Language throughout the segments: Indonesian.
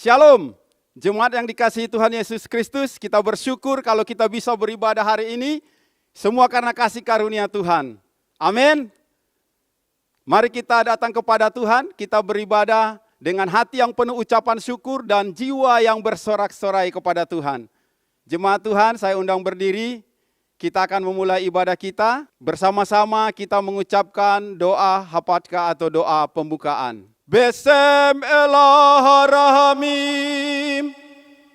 Shalom, jemaat yang dikasihi Tuhan Yesus Kristus, kita bersyukur kalau kita bisa beribadah hari ini, semua karena kasih karunia Tuhan. Amin. Mari kita datang kepada Tuhan, kita beribadah dengan hati yang penuh ucapan syukur dan jiwa yang bersorak-sorai kepada Tuhan. Jemaat Tuhan, saya undang berdiri, kita akan memulai ibadah kita, bersama-sama kita mengucapkan doa Hapatkah atau doa pembukaan. Besem Elah Rahamim,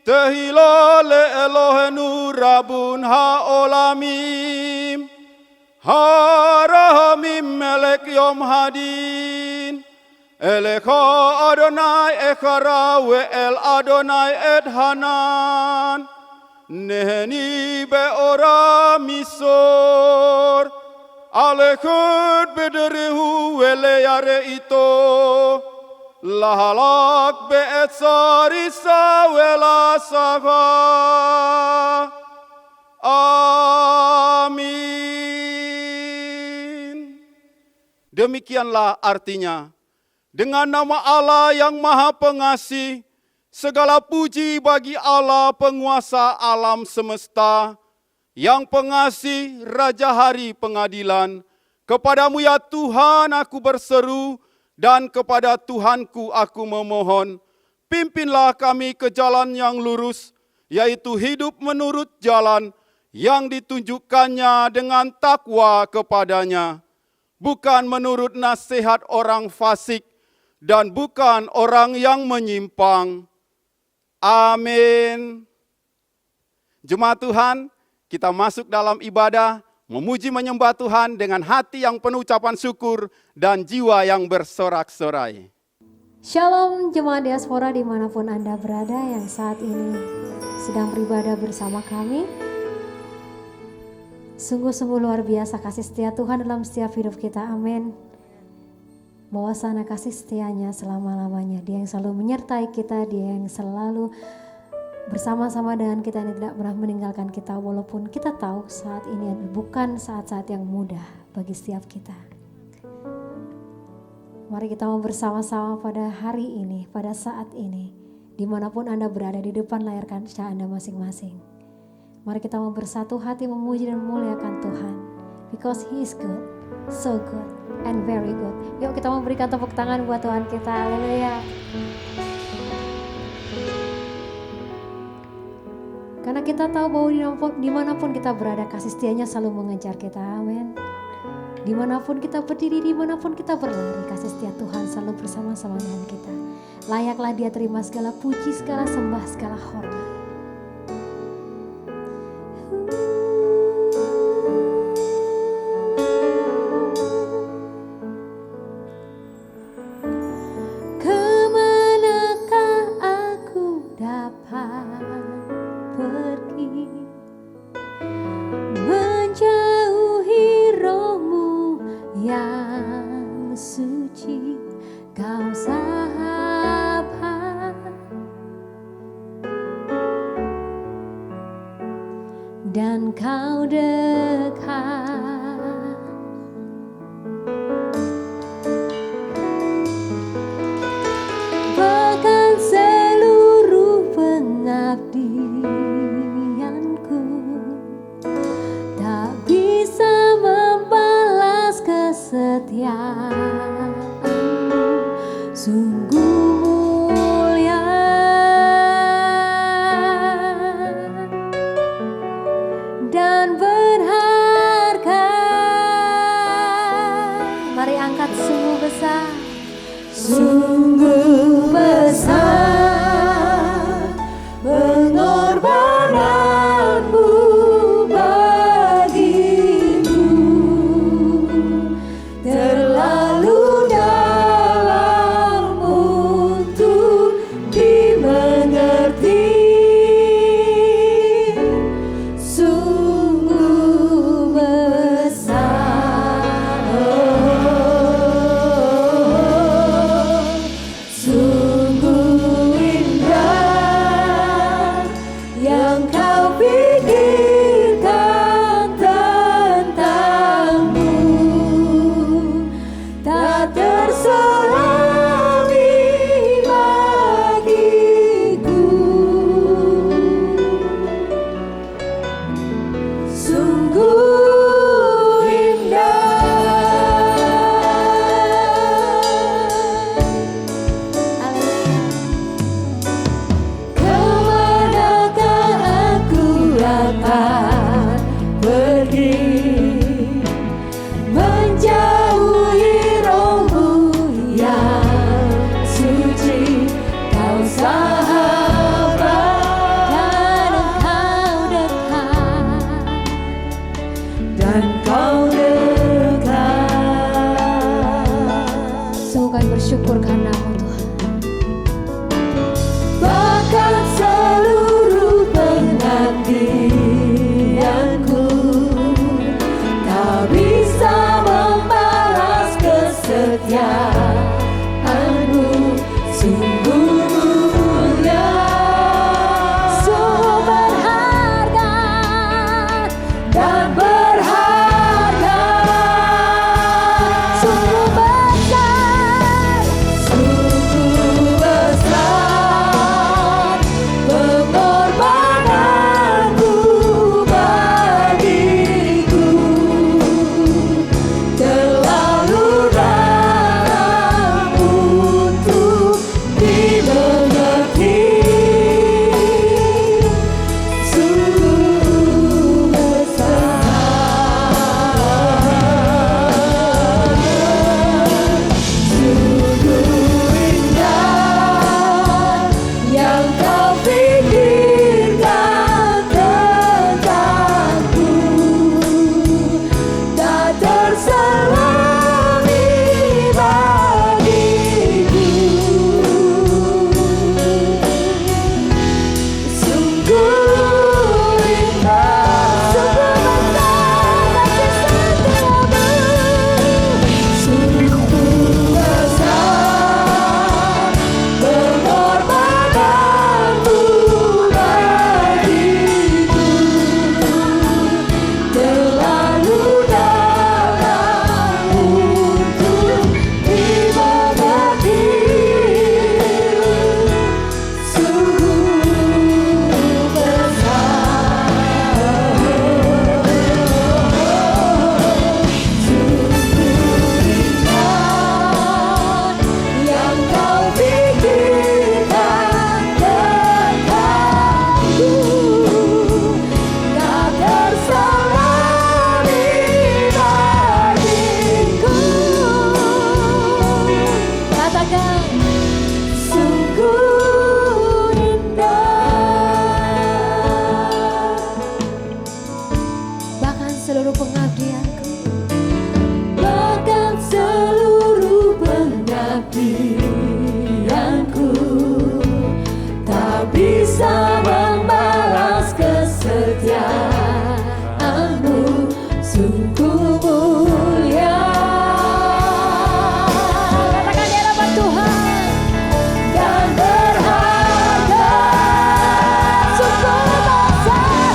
Tehilale Elohenu Rabun Haolamim, Harahamim Melek Yom Hadin, Elecha Adonai Echara We'el Adonai Ed Hanan, Neheni Be'ora Misor, Alekut Bederehu Weleyare Ito, Lahalak Be'et Sarisa Wela Safa. Amin. Demikianlah artinya, dengan nama Allah yang Maha Pengasih, segala puji bagi Allah penguasa alam semesta, yang pengasih Raja Hari Pengadilan. Kepadamu ya Tuhan aku berseru, dan kepada Tuhanku aku memohon, pimpinlah kami ke jalan yang lurus, yaitu hidup menurut jalan yang ditunjukkannya dengan takwa kepadanya, bukan menurut nasihat orang fasik, dan bukan orang yang menyimpang. Amin. Jemaat Tuhan, kita masuk dalam ibadah, memuji menyembah Tuhan dengan hati yang penuh ucapan syukur dan jiwa yang bersorak-sorai. Shalom jemaat diaspora dimanapun Anda berada yang saat ini sedang beribadah bersama kami. Sungguh-sungguh luar biasa kasih setia Tuhan dalam setiap hidup kita, amin. Bahwasanya kasih setianya selama-lamanya, Dia yang selalu menyertai kita, Dia yang selalu bersama-sama dengan kita dan tidak pernah meninggalkan kita, walaupun kita tahu saat ini bukan saat-saat yang mudah bagi setiap kita. Mari kita mau bersama-sama pada hari ini, pada saat ini, dimanapun Anda berada di depan layar kaca Anda masing-masing. Mari kita mau bersatu hati memuji dan memuliakan Tuhan, because He is good, so good, and very good. Yuk kita mau berikan tepuk tangan buat Tuhan kita, haleluya. Karena kita tahu bahwa dimanapun kita berada, kasih setianya selalu mengejar kita, amin. Dimanapun kita berdiri, dimanapun kita berlari, kasih setia Tuhan selalu bersama-sama dengan kita. Layaklah Dia terima segala puji, segala sembah, segala hormat. Dan kau dekat, bahkan seluruh pengabdianku tak bisa membalas kesetiaanmu. Sungguh mulia dan berharga. Mari angkat sungguh besar, sungguh besar pengorbananmu bagiku, terlalu kesetiaan-Mu sungguh mulia. Katakan di hadapan Tuhan, dan berharga, sungguh besar,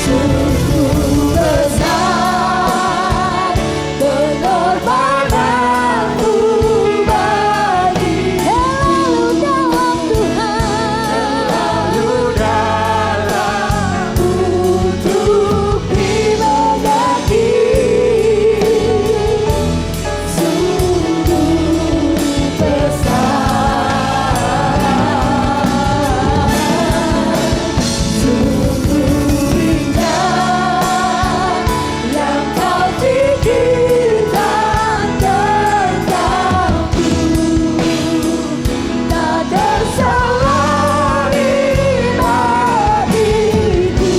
sungguh besar pengorbananmu bagi selalu dalam Tuhan, selalu dalam untuk dimengerti, sungguh besar, sungguh indah yang Kau pikirkan tentangku, tak terselami bagiku,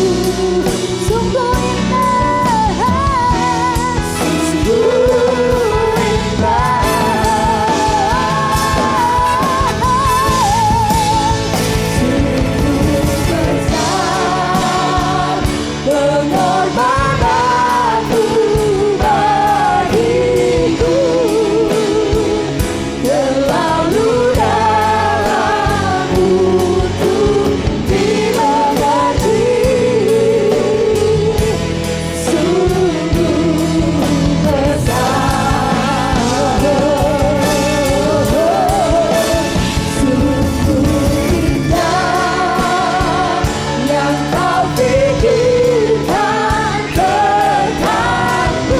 sungguh indah, sungguh besar pengorbananmu bagiku, terlalu dalam untuk dimengerti, sungguh besar,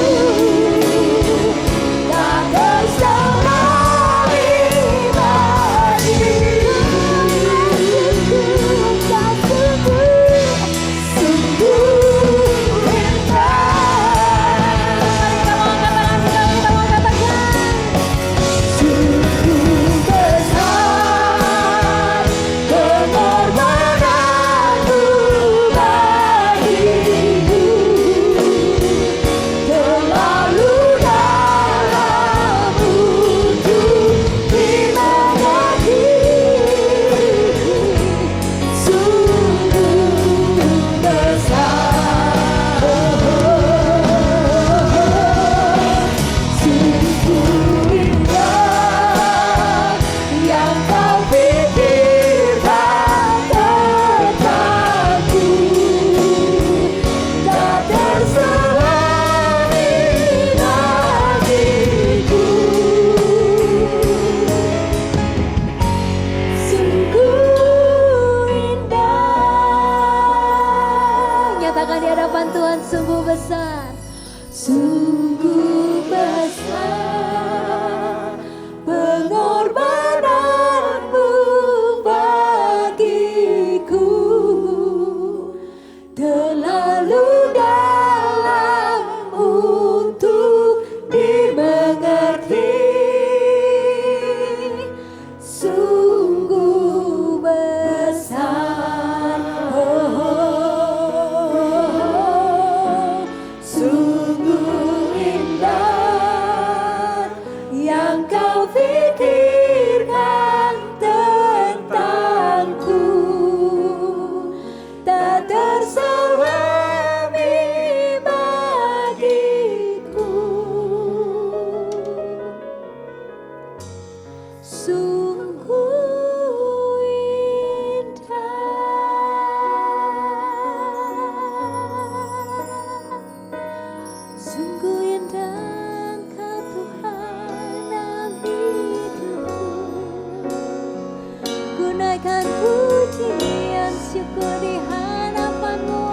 sungguh indah yang Kau pikirkan tentangku, tak terselami bagiku, tak sungguh indah. Kita mau katakan, sungguh besar pengorbananmu bagiku, terlalu dalam untuk dimengerti, sungguh besar, sungguh indah yang Kau pikirkan tentangku, tak terselami bagiku, sungguh indah. Nyatakan di hadapan Tuhan, sungguh besar, sungguh besar pengorbananmu bagiku, terlalu dalam untuk dimengerti, sungguh besar, sungguh indah yang Kau pikirkan tentangku, tak terselami bagiku, sungguh indah, sungguh indah Engkau Tuhan dalam hidupku. Gunaikan pujian syukur di hadapan-Mu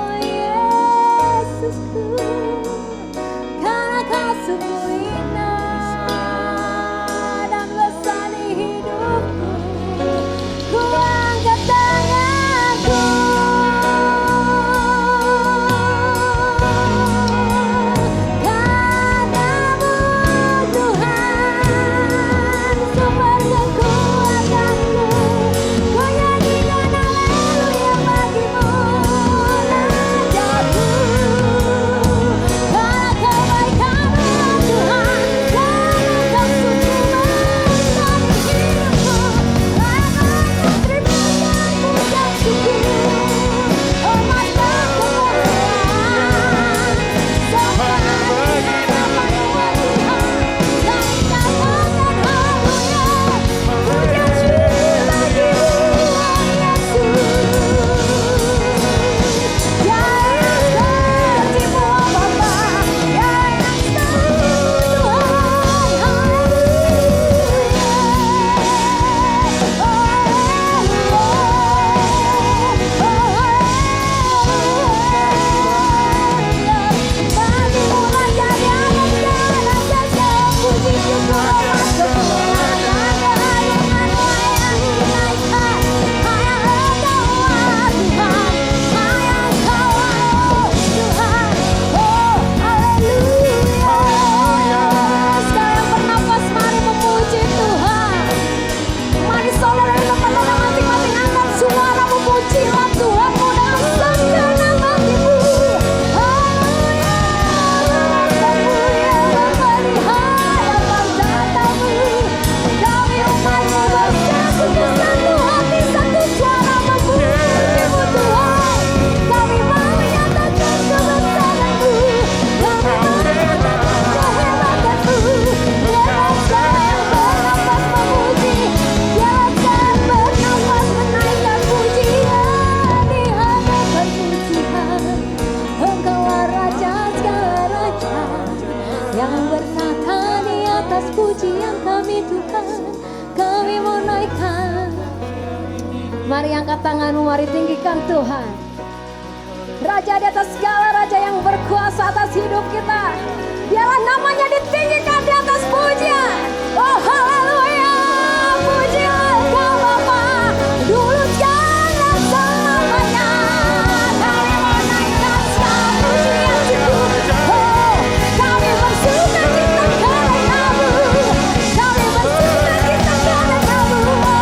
Mari angkat tanganmu, mari tinggikan Tuhan. Raja di atas segala raja yang berkuasa atas hidup kita. Biarlah namanya ditinggikan di atas pujian. Oh haleluya, pujilah Engkau Bapa, dulu sekarang dan selamanya. Kami mau naikkan segala pujian Tuhan. Oh, kami bersuka cita karena Kamu. Kami bersuka cita karena Kamu, oh Bapa.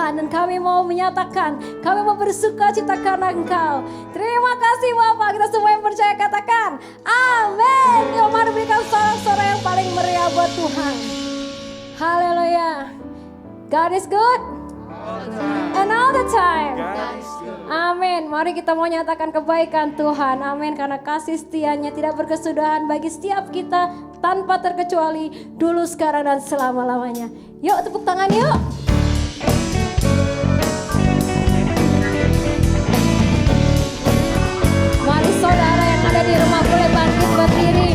Dan kami mau menyatakan, kami mau bersuka cita karena Engkau. Terima kasih Bapak, kita semua yang percaya katakan amin. Yuk mari berikan sorak-sorai yang paling meriah buat Tuhan. Haleluya. God is good and all the time. Amin. Mari kita mau nyatakan kebaikan Tuhan. Amin. Karena kasih setianya tidak berkesudahan bagi setiap kita tanpa terkecuali dulu, sekarang, dan selama-lamanya. Yuk tepuk tangan yuk. Mari saudara yang ada di rumah boleh bangkit berdiri.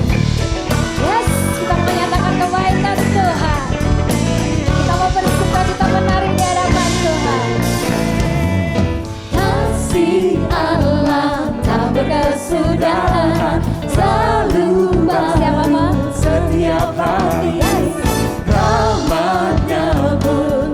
Yes, kita menyatakan kebaikan Tuhan. Kita mau bersuka cita menari di hadapan Tuhan. Kasih Allah tak berkesudahan, selalu baru setiap hari. Rahmatnya pun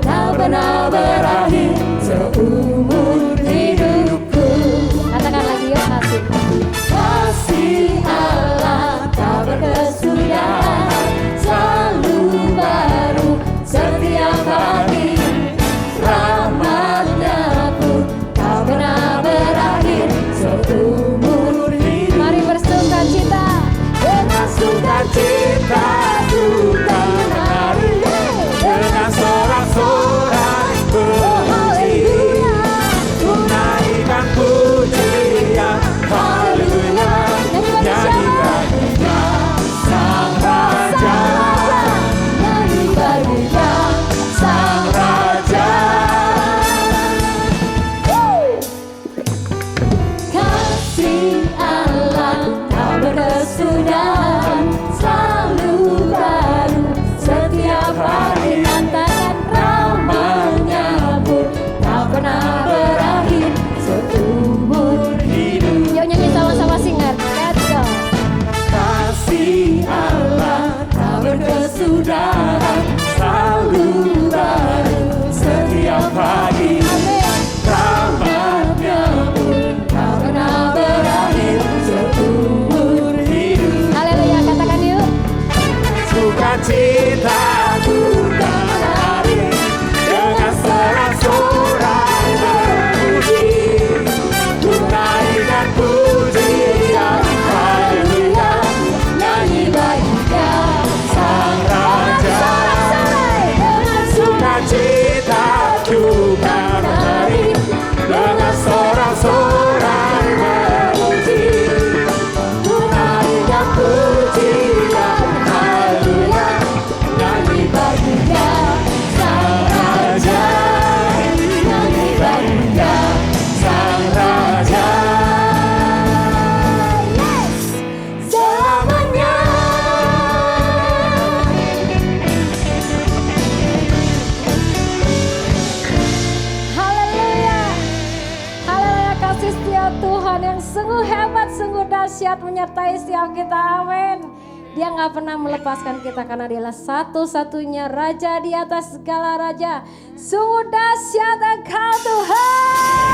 sungguh hebat, sungguh dahsyat menyertai setiap kita. Amin. Dia gak pernah melepaskan kita karena dia adalah satu-satunya Raja di atas segala raja. Sungguh dahsyat Engkau Tuhan.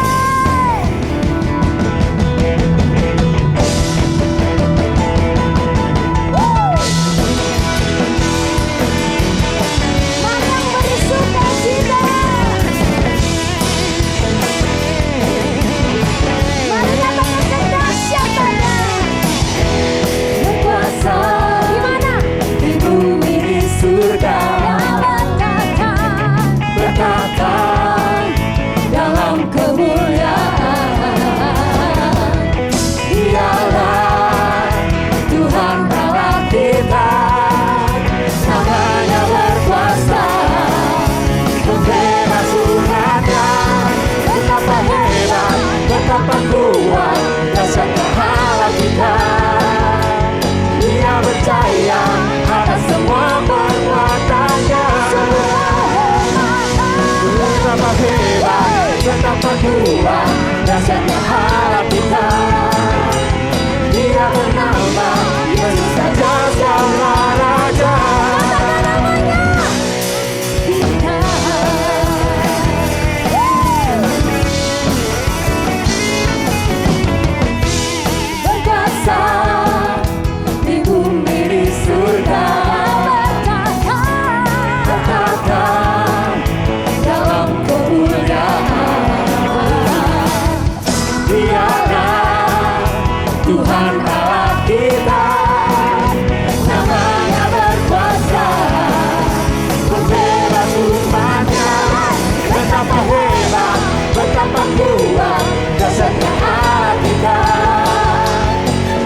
Mari yang beri sukacita. Mari nyatakan kedahsyatannya. Berkuasa di mana? Di bumi, di surga. Berkata dalam kemuliaan, Dialah Tuhan Allah kita, namanya berkuasa, membebas umatnya. Betapa hebat, betapa kuat, dahsyatnya Allah kita. Dia berjaya atas semua perbuatannya. Betapa hebat, betapa kuat, dahsyatnya Allah kita. Dia bernama Yesus Raja segala raja. Katakan namanya. Kita berkuasa di bumi, di surga. Berkata dalam kemuliaan, Dialah Tuhan Allah kita, namanya berkuasa, membebas umatnya. Betapa hebat, betapa kuat, dahsyatnya Allah kita.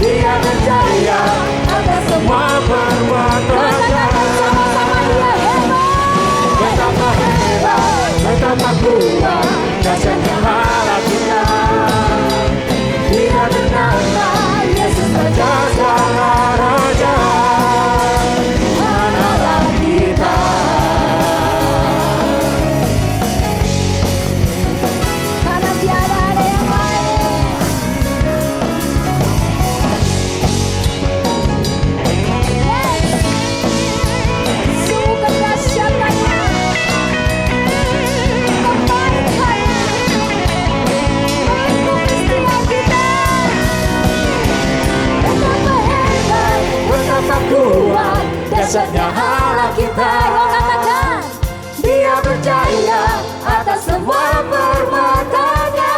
Dia berjaya atas semua perbuatannya. Sama-sama Dia hebat. Betapa hebat, betapa kuat, dahsyatnya Allah kita. Dia bernama Yesus Raja segala raja. Tuhan Allah kita. Karena tiada ada yang lain. Sungguh kedahsyatannya, kebaikannya, melindungi setiap kita. Betapa hebat, betapa kuat, dahsyatnya Allah kita. Ayo katakan, Dia berjaya atas semua perbuatannya.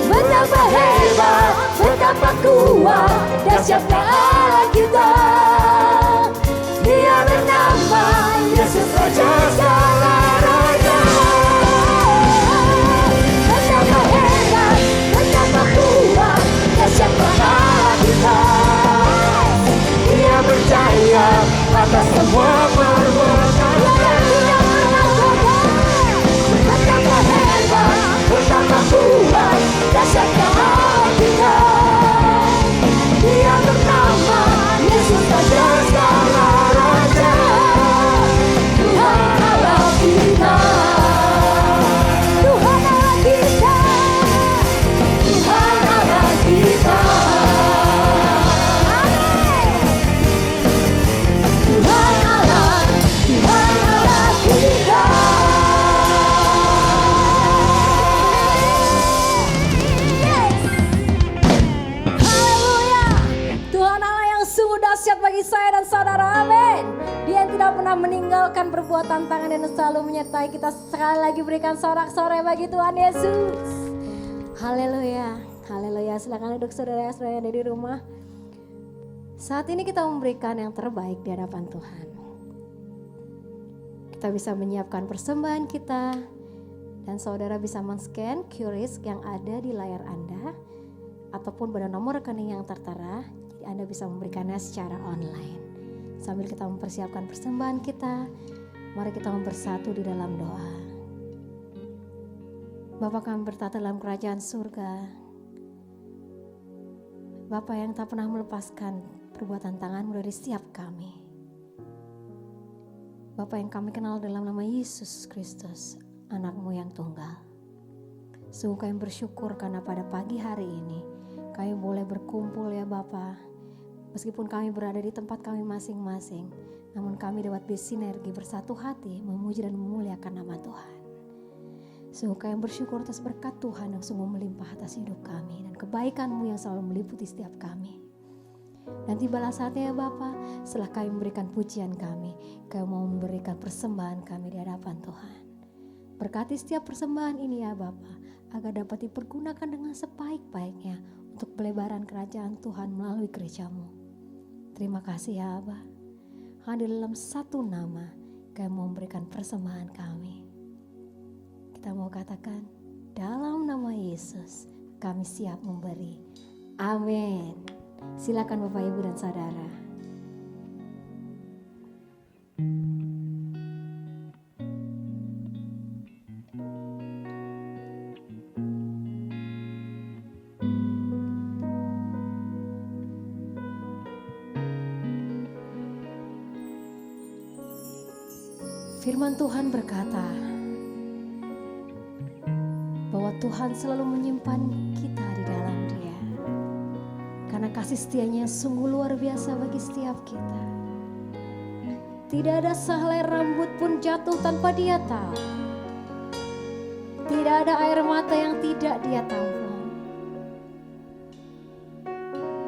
Betapa hebat, betapa kuat, dahsyatnya Allah kita. Dia bernama Yesus Raja segala raja. Betapa hebat, betapa kuat, dahsyatnya Allah kita. Dia berjaya atas semua perbuatannya. Betapa hebat, betapa kuat, dahsyatnya Allah kita. Dia bernama Yesus Raja segala raja. Tuhan Allah kita. Tuhan Allah kita. Tuhan Allah kita. Amin. Tuhan Allah kita. Yes. Haleluya. Tuhan Allah yang sungguh dahsyat bagi saya dan saudara. Amin. Dia yang tidak pernah meninggalkan perbuatan tangan dan selalu menyertai kita. Sekali lagi berikan sorak-sorai bagi Tuhan Yesus. Haleluya. Haleluya. Silakan duduk saudara-saudara yang ada di rumah. Saat ini kita memberikan yang terbaik di hadapan Tuhan. Kita bisa menyiapkan persembahan kita dan saudara bisa men-scan QRIS yang ada di layar Anda ataupun pada nomor rekening yang tertera. Jadi Anda bisa memberikannya secara online. Sambil kita mempersiapkan persembahan kita, mari kita bersatu di dalam doa. Bapa kami bertata dalam kerajaan surga. Bapa yang tak pernah melepaskan perbuatan tangan-Mu dari setiap kami. Bapa yang kami kenal dalam nama Yesus Kristus, anak-Mu yang tunggal. Sungguh kami bersyukur karena pada pagi hari ini kami boleh berkumpul ya Bapa. Meskipun kami berada di tempat kami masing-masing, namun kami dapat bersinergi bersatu hati memuji dan memuliakan nama Tuhan. Sungguh kami bersyukur atas berkat Tuhan yang sungguh melimpah atas hidup kami dan kebaikan-Mu yang selalu meliputi setiap kami. Dan tibalah saatnya ya Bapa, setelah kami memberikan pujian kami mau memberikan persembahan kami di hadapan Tuhan. Berkati setiap persembahan ini ya Bapa, agar dapat dipergunakan dengan sebaik-baiknya untuk pelebaran kerajaan Tuhan melalui gereja-Mu. Terima kasih ya Aba. Hanya dalam satu nama kami mau memberikan persembahan kami. Kita mau katakan, dalam nama Yesus kami siap memberi. Amin. Silakan Bapak Ibu dan Saudara. Firman Tuhan berkata bahwa Tuhan selalu menyimpan kita di dalam Dia, karena kasih setianya sungguh luar biasa bagi setiap kita. Tidak ada sehelai rambut pun jatuh tanpa Dia tahu. Tidak ada air mata yang tidak Dia tampung.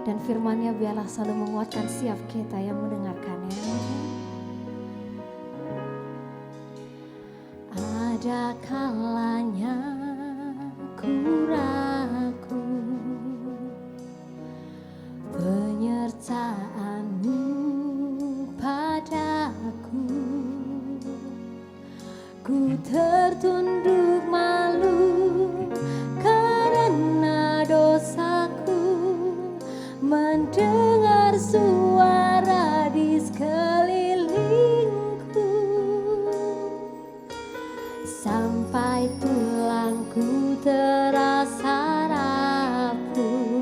Dan firman-Nya biarlah selalu menguatkan setiap kita yang mendengarkannya. Ada kalanya ku ragu, penyertaan-Mu padaku. Ku tertunduk malu karena dosaku, mendengar suara di sekelilingku, sampai tulangku terasa rapuh,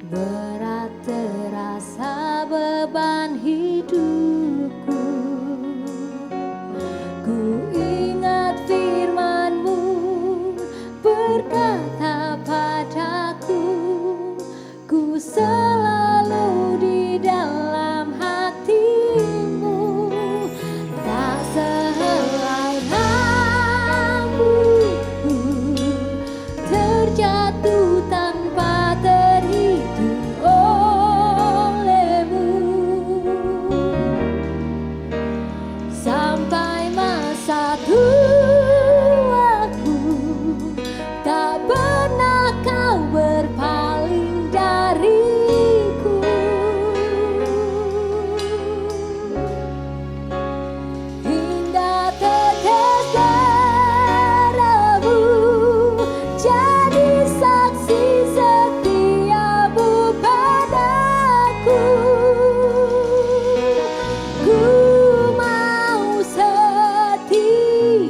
berat terasa beban hidupku. Ku ingat firman-Mu berkata padaku, ku selalu di dalam hati-Mu. Tak sehelai rambutku terjatuh tanpa terhitung oleh-Mu, sampai masa tuaku tak pernah Kau berpaling dariku. Hingga tetes darah-Mu jadi saksi setia-Mu padaku. Ku mau setia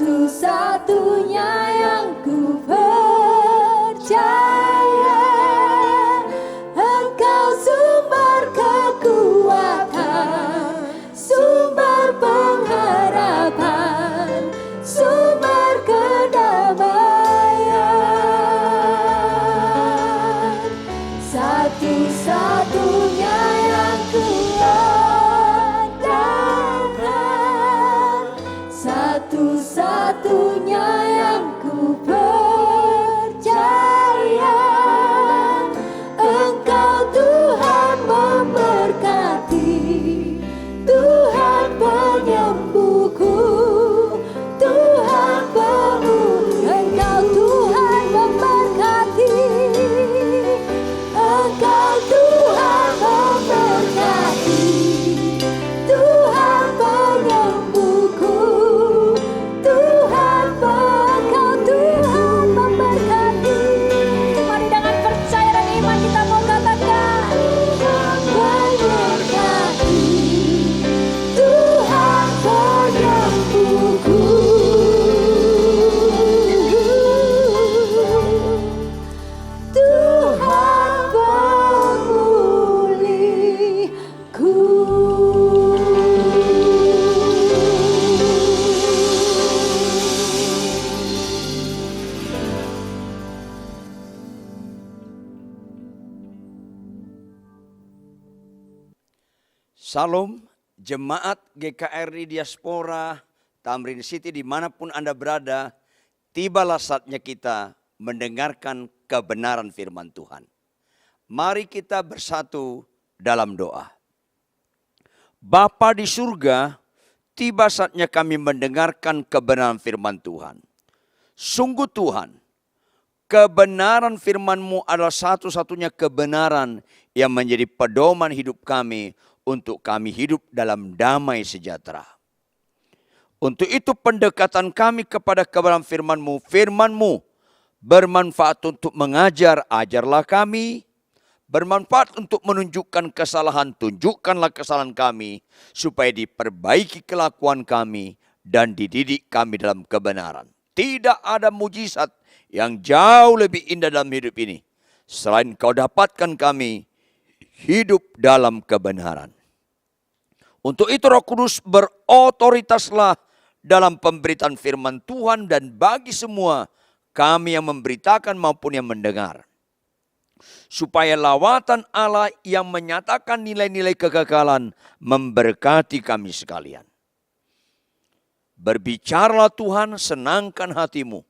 satu-satunya yang ku percaya. Engkau sumber kekuatan, sumber pengharapan, sumber kedamaian. Satu-satunya yang ku andalkan, satu-satunya yang ku percaya. Engkau Tuhan memberkati, Tuhan penyembuhku, Tuhan pemulih. Engkau Tuhan memberkati, Engkau Tuhan memberkati, Tuhan penyembuhku, Tuhan Engkau Tuhan memberkati. Mari dengan percaya dan iman kita mau katakan, Tuhan memberkati, Tuhan penyembuhku, Tuhan pemulihku. Salam jemaat GKRI Diaspora Tamrin City dimanapun Anda berada, tibalah saatnya kita mendengarkan kebenaran firman Tuhan. Mari kita bersatu dalam doa. Bapa di surga, tiba saatnya kami mendengarkan kebenaran firman Tuhan. Sungguh Tuhan, kebenaran firman-Mu adalah satu-satunya kebenaran yang menjadi pedoman hidup kami untuk kami hidup dalam damai sejahtera. Untuk itu pendekatan kami kepada kebenaran firman-Mu, firman-Mu bermanfaat untuk mengajar, ajarlah kami. Bermanfaat untuk menunjukkan kesalahan, tunjukkanlah kesalahan kami, supaya diperbaiki kelakuan kami dan dididik kami dalam kebenaran. Tidak ada mujizat yang jauh lebih indah dalam hidup ini, selain Kau dapatkan kami hidup dalam kebenaran. Untuk itu Roh Kudus berotoritaslah dalam pemberitaan firman Tuhan dan bagi semua kami yang memberitakan maupun yang mendengar. Supaya lawatan Allah yang menyatakan nilai-nilai kekekalan memberkati kami sekalian. Berbicaralah Tuhan, senangkan hatimu.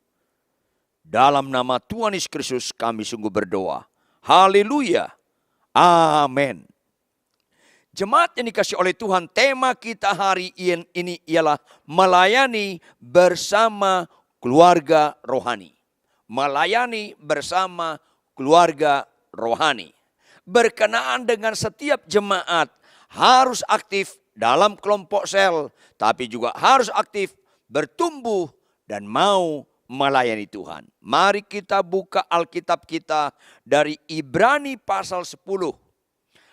Dalam nama Tuhan Yesus Kristus kami sungguh berdoa. Haleluya. Amin. Jemaat yang dikasihi oleh Tuhan, tema kita hari ini ialah melayani bersama keluarga rohani. Melayani bersama keluarga rohani. Berkenaan dengan setiap jemaat harus aktif dalam kelompok sel, tapi juga harus aktif bertumbuh dan mau melayani Tuhan. Mari kita buka Alkitab kita dari Ibrani pasal 10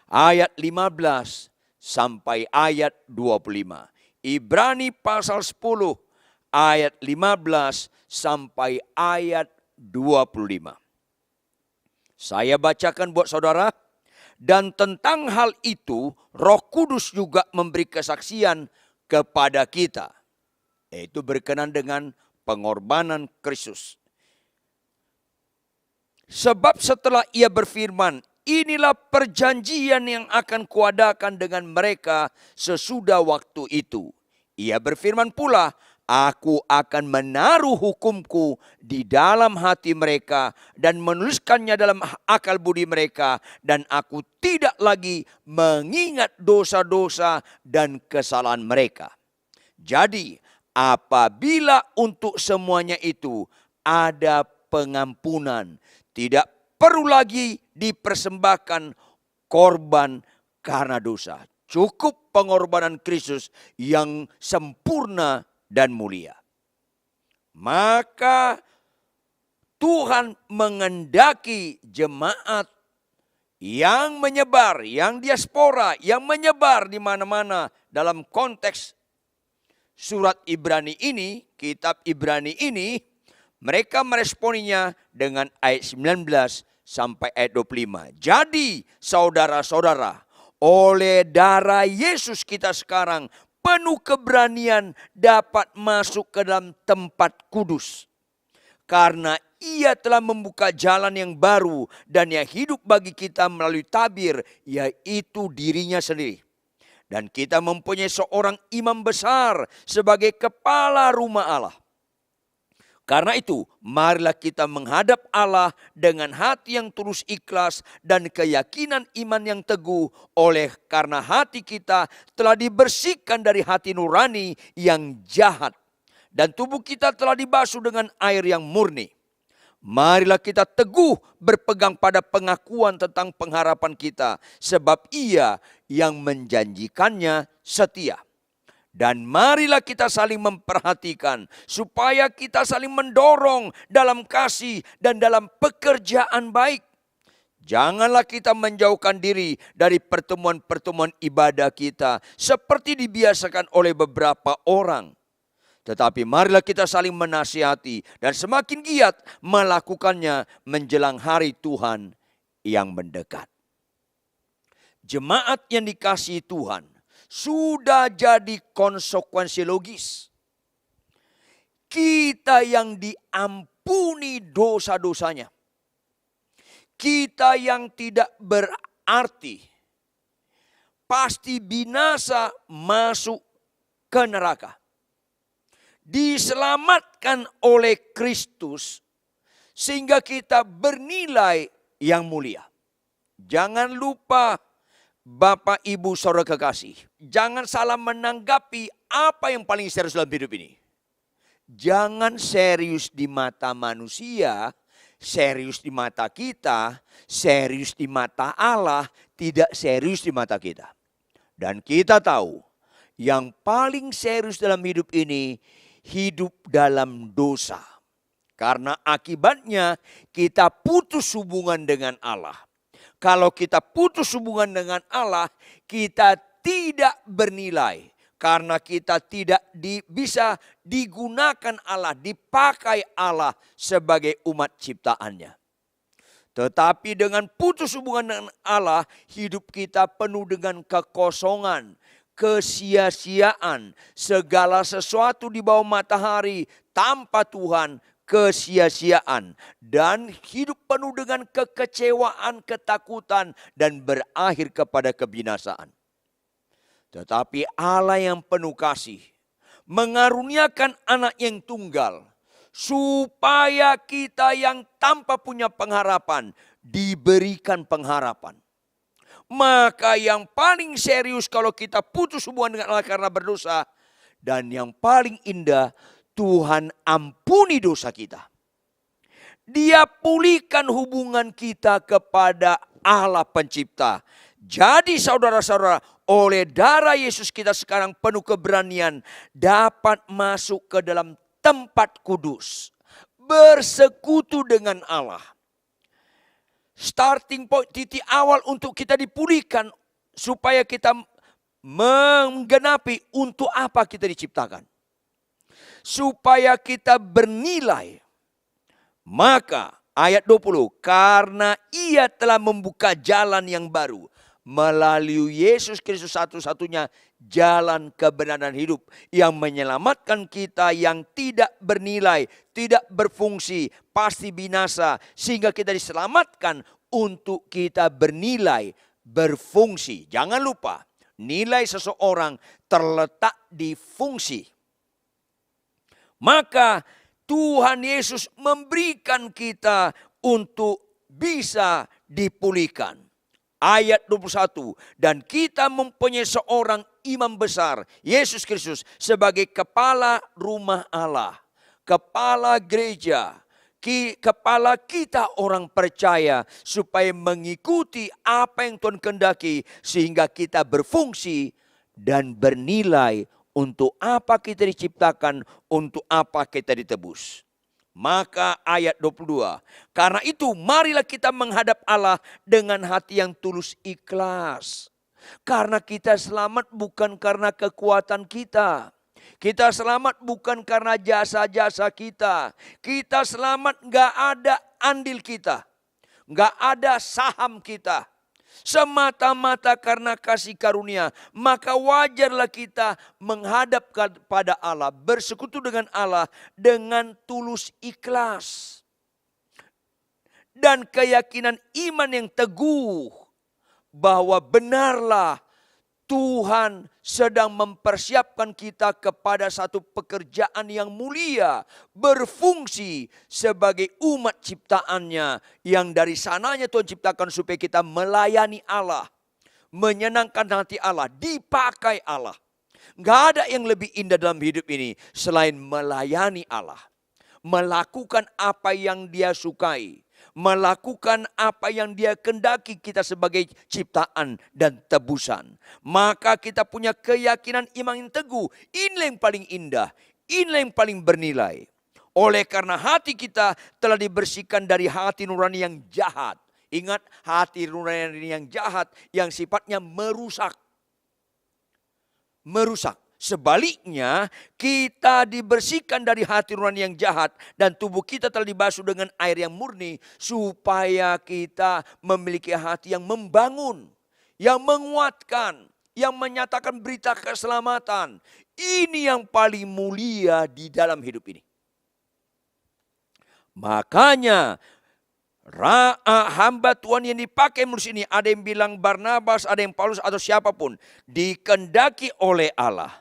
ayat 15 sampai ayat 25. Ibrani pasal 10 ayat 15 sampai ayat 25. Saya bacakan buat saudara. Dan tentang hal itu Roh Kudus juga memberi kesaksian kepada kita. Yaitu berkenan dengan pengorbanan Kristus. Sebab setelah ia berfirman, inilah perjanjian yang akan kuadakan dengan mereka sesudah waktu itu. Ia berfirman pula, aku akan menaruh hukumku di dalam hati mereka dan menuliskannya dalam akal budi mereka. Dan aku tidak lagi mengingat dosa-dosa dan kesalahan mereka. Jadi apabila untuk semuanya itu ada pengampunan, tidak perlu lagi dipersembahkan korban karena dosa. Cukup pengorbanan Kristus yang sempurna dan mulia. Maka Tuhan mengendaki jemaat yang menyebar, yang diaspora, yang menyebar di mana-mana dalam konteks surat Ibrani ini, kitab Ibrani ini, mereka meresponinya dengan ayat 19 sampai ayat 25. Jadi saudara-saudara, oleh darah Yesus kita sekarang penuh keberanian dapat masuk ke dalam tempat kudus. Karena Ia telah membuka jalan yang baru dan yang hidup bagi kita melalui tabir, yaitu dirinya sendiri. Dan kita mempunyai seorang imam besar sebagai kepala rumah Allah. Karena itu, marilah kita menghadap Allah dengan hati yang tulus ikhlas dan keyakinan iman yang teguh, oleh karena hati kita telah dibersihkan dari hati nurani yang jahat dan tubuh kita telah dibasuh dengan air yang murni. Marilah kita teguh berpegang pada pengakuan tentang pengharapan kita, sebab Ia yang menjanjikannya setia. Dan marilah kita saling memperhatikan, supaya kita saling mendorong dalam kasih dan dalam pekerjaan baik. Janganlah kita menjauhkan diri dari pertemuan-pertemuan ibadah kita, seperti dibiasakan oleh beberapa orang. Tetapi marilah kita saling menasihati dan semakin giat melakukannya menjelang hari Tuhan yang mendekat. Jemaat yang dikasihi Tuhan, sudah jadi konsekuensi logis. Kita yang diampuni dosa-dosanya, kita yang tidak berarti, pasti binasa masuk ke neraka. Diselamatkan oleh Kristus sehingga kita bernilai yang mulia. Jangan lupa Bapak, Ibu, Saudara kekasih, jangan salah menanggapi apa yang paling serius dalam hidup ini. Jangan serius di mata manusia, serius di mata kita, serius di mata Allah, tidak serius di mata kita. Dan kita tahu yang paling serius dalam hidup ini, hidup dalam dosa. Karena akibatnya kita putus hubungan dengan Allah. Kalau kita putus hubungan dengan Allah, kita tidak bernilai. Karena kita tidak bisa digunakan Allah, dipakai Allah sebagai umat ciptaannya. Tetapi dengan putus hubungan dengan Allah, hidup kita penuh dengan kekosongan, kesia-siaan, segala sesuatu di bawah matahari tanpa Tuhan, kesia-siaan, dan hidup penuh dengan kekecewaan, ketakutan, dan berakhir kepada kebinasaan. Tetapi Allah yang penuh kasih mengaruniakan anak yang tunggal, supaya kita yang tanpa punya pengharapan diberikan pengharapan. Maka yang paling serius kalau kita putus hubungan dengan Allah karena berdosa, dan yang paling indah, Tuhan ampuni dosa kita. Dia pulihkan hubungan kita kepada Allah pencipta. Jadi saudara-saudara, oleh darah Yesus kita sekarang penuh keberanian dapat masuk ke dalam tempat kudus, bersekutu dengan Allah. Starting point, titik awal untuk kita dipulihkan supaya kita menggenapi untuk apa kita diciptakan. Supaya kita bernilai. Maka ayat 20, karena Ia telah membuka jalan yang baru melalui Yesus Kristus satu-satunya jalan kebenaran hidup yang menyelamatkan kita yang tidak bernilai, tidak berfungsi, pasti binasa, sehingga kita diselamatkan untuk kita bernilai, berfungsi. Jangan lupa, nilai seseorang terletak di fungsi. Maka Tuhan Yesus memberikan kita untuk bisa dipulihkan. Ayat 21, dan kita mempunyai seorang imam besar, Yesus Kristus, sebagai kepala rumah Allah, kepala gereja, kepala kita orang percaya, supaya mengikuti apa yang Tuhan kehendaki, sehingga kita berfungsi dan bernilai untuk apa kita diciptakan, untuk apa kita ditebus. Maka ayat 22, karena itu marilah kita menghadap Allah dengan hati yang tulus ikhlas. Karena kita selamat bukan karena kekuatan kita. Kita selamat bukan karena jasa-jasa kita. Kita selamat gak ada andil kita. Gak ada saham kita. Semata-mata karena kasih karunia. Maka wajarlah kita menghadap kepada Allah. Bersekutu dengan Allah dengan tulus ikhlas. Dan keyakinan iman yang teguh. Bahwa benarlah Tuhan sedang mempersiapkan kita kepada satu pekerjaan yang mulia. Berfungsi sebagai umat ciptaannya. Yang dari sananya Tuhan ciptakan supaya kita melayani Allah. Menyenangkan hati Allah. Dipakai Allah. Gak ada yang lebih indah dalam hidup ini selain melayani Allah. Melakukan apa yang Dia sukai. Melakukan apa yang Dia kehendaki kita sebagai ciptaan dan tebusan. Maka kita punya keyakinan iman yang teguh. Inilah yang paling indah. Inilah yang paling bernilai. Oleh karena hati kita telah dibersihkan dari hati nurani yang jahat. Ingat, hati nurani yang jahat yang sifatnya merusak. Merusak. Sebaliknya, kita dibersihkan dari hati nurani yang jahat dan tubuh kita telah dibasuh dengan air yang murni supaya kita memiliki hati yang membangun, yang menguatkan, yang menyatakan berita keselamatan. Ini yang paling mulia di dalam hidup ini. Makanya hamba Tuhan yang dipakai menulis ini, ada yang bilang Barnabas, ada yang Paulus atau siapapun, dikehendaki oleh Allah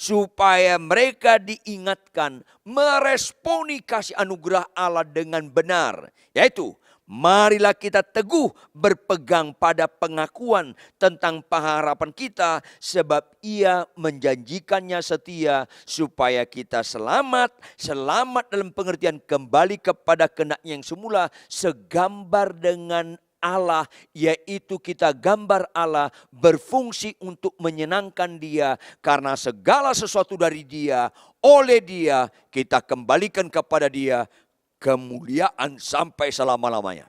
supaya mereka diingatkan meresponi kasih anugerah Allah dengan benar. Yaitu, marilah kita teguh berpegang pada pengakuan tentang pengharapan kita. Sebab Ia menjanjikannya setia supaya kita selamat. Selamat dalam pengertian kembali kepada kehendak-Nya yang semula. Segambar dengan Allah, yaitu kita gambar Allah, berfungsi untuk menyenangkan Dia. Karena segala sesuatu dari Dia, oleh Dia, kita kembalikan kepada Dia kemuliaan sampai selama-lamanya.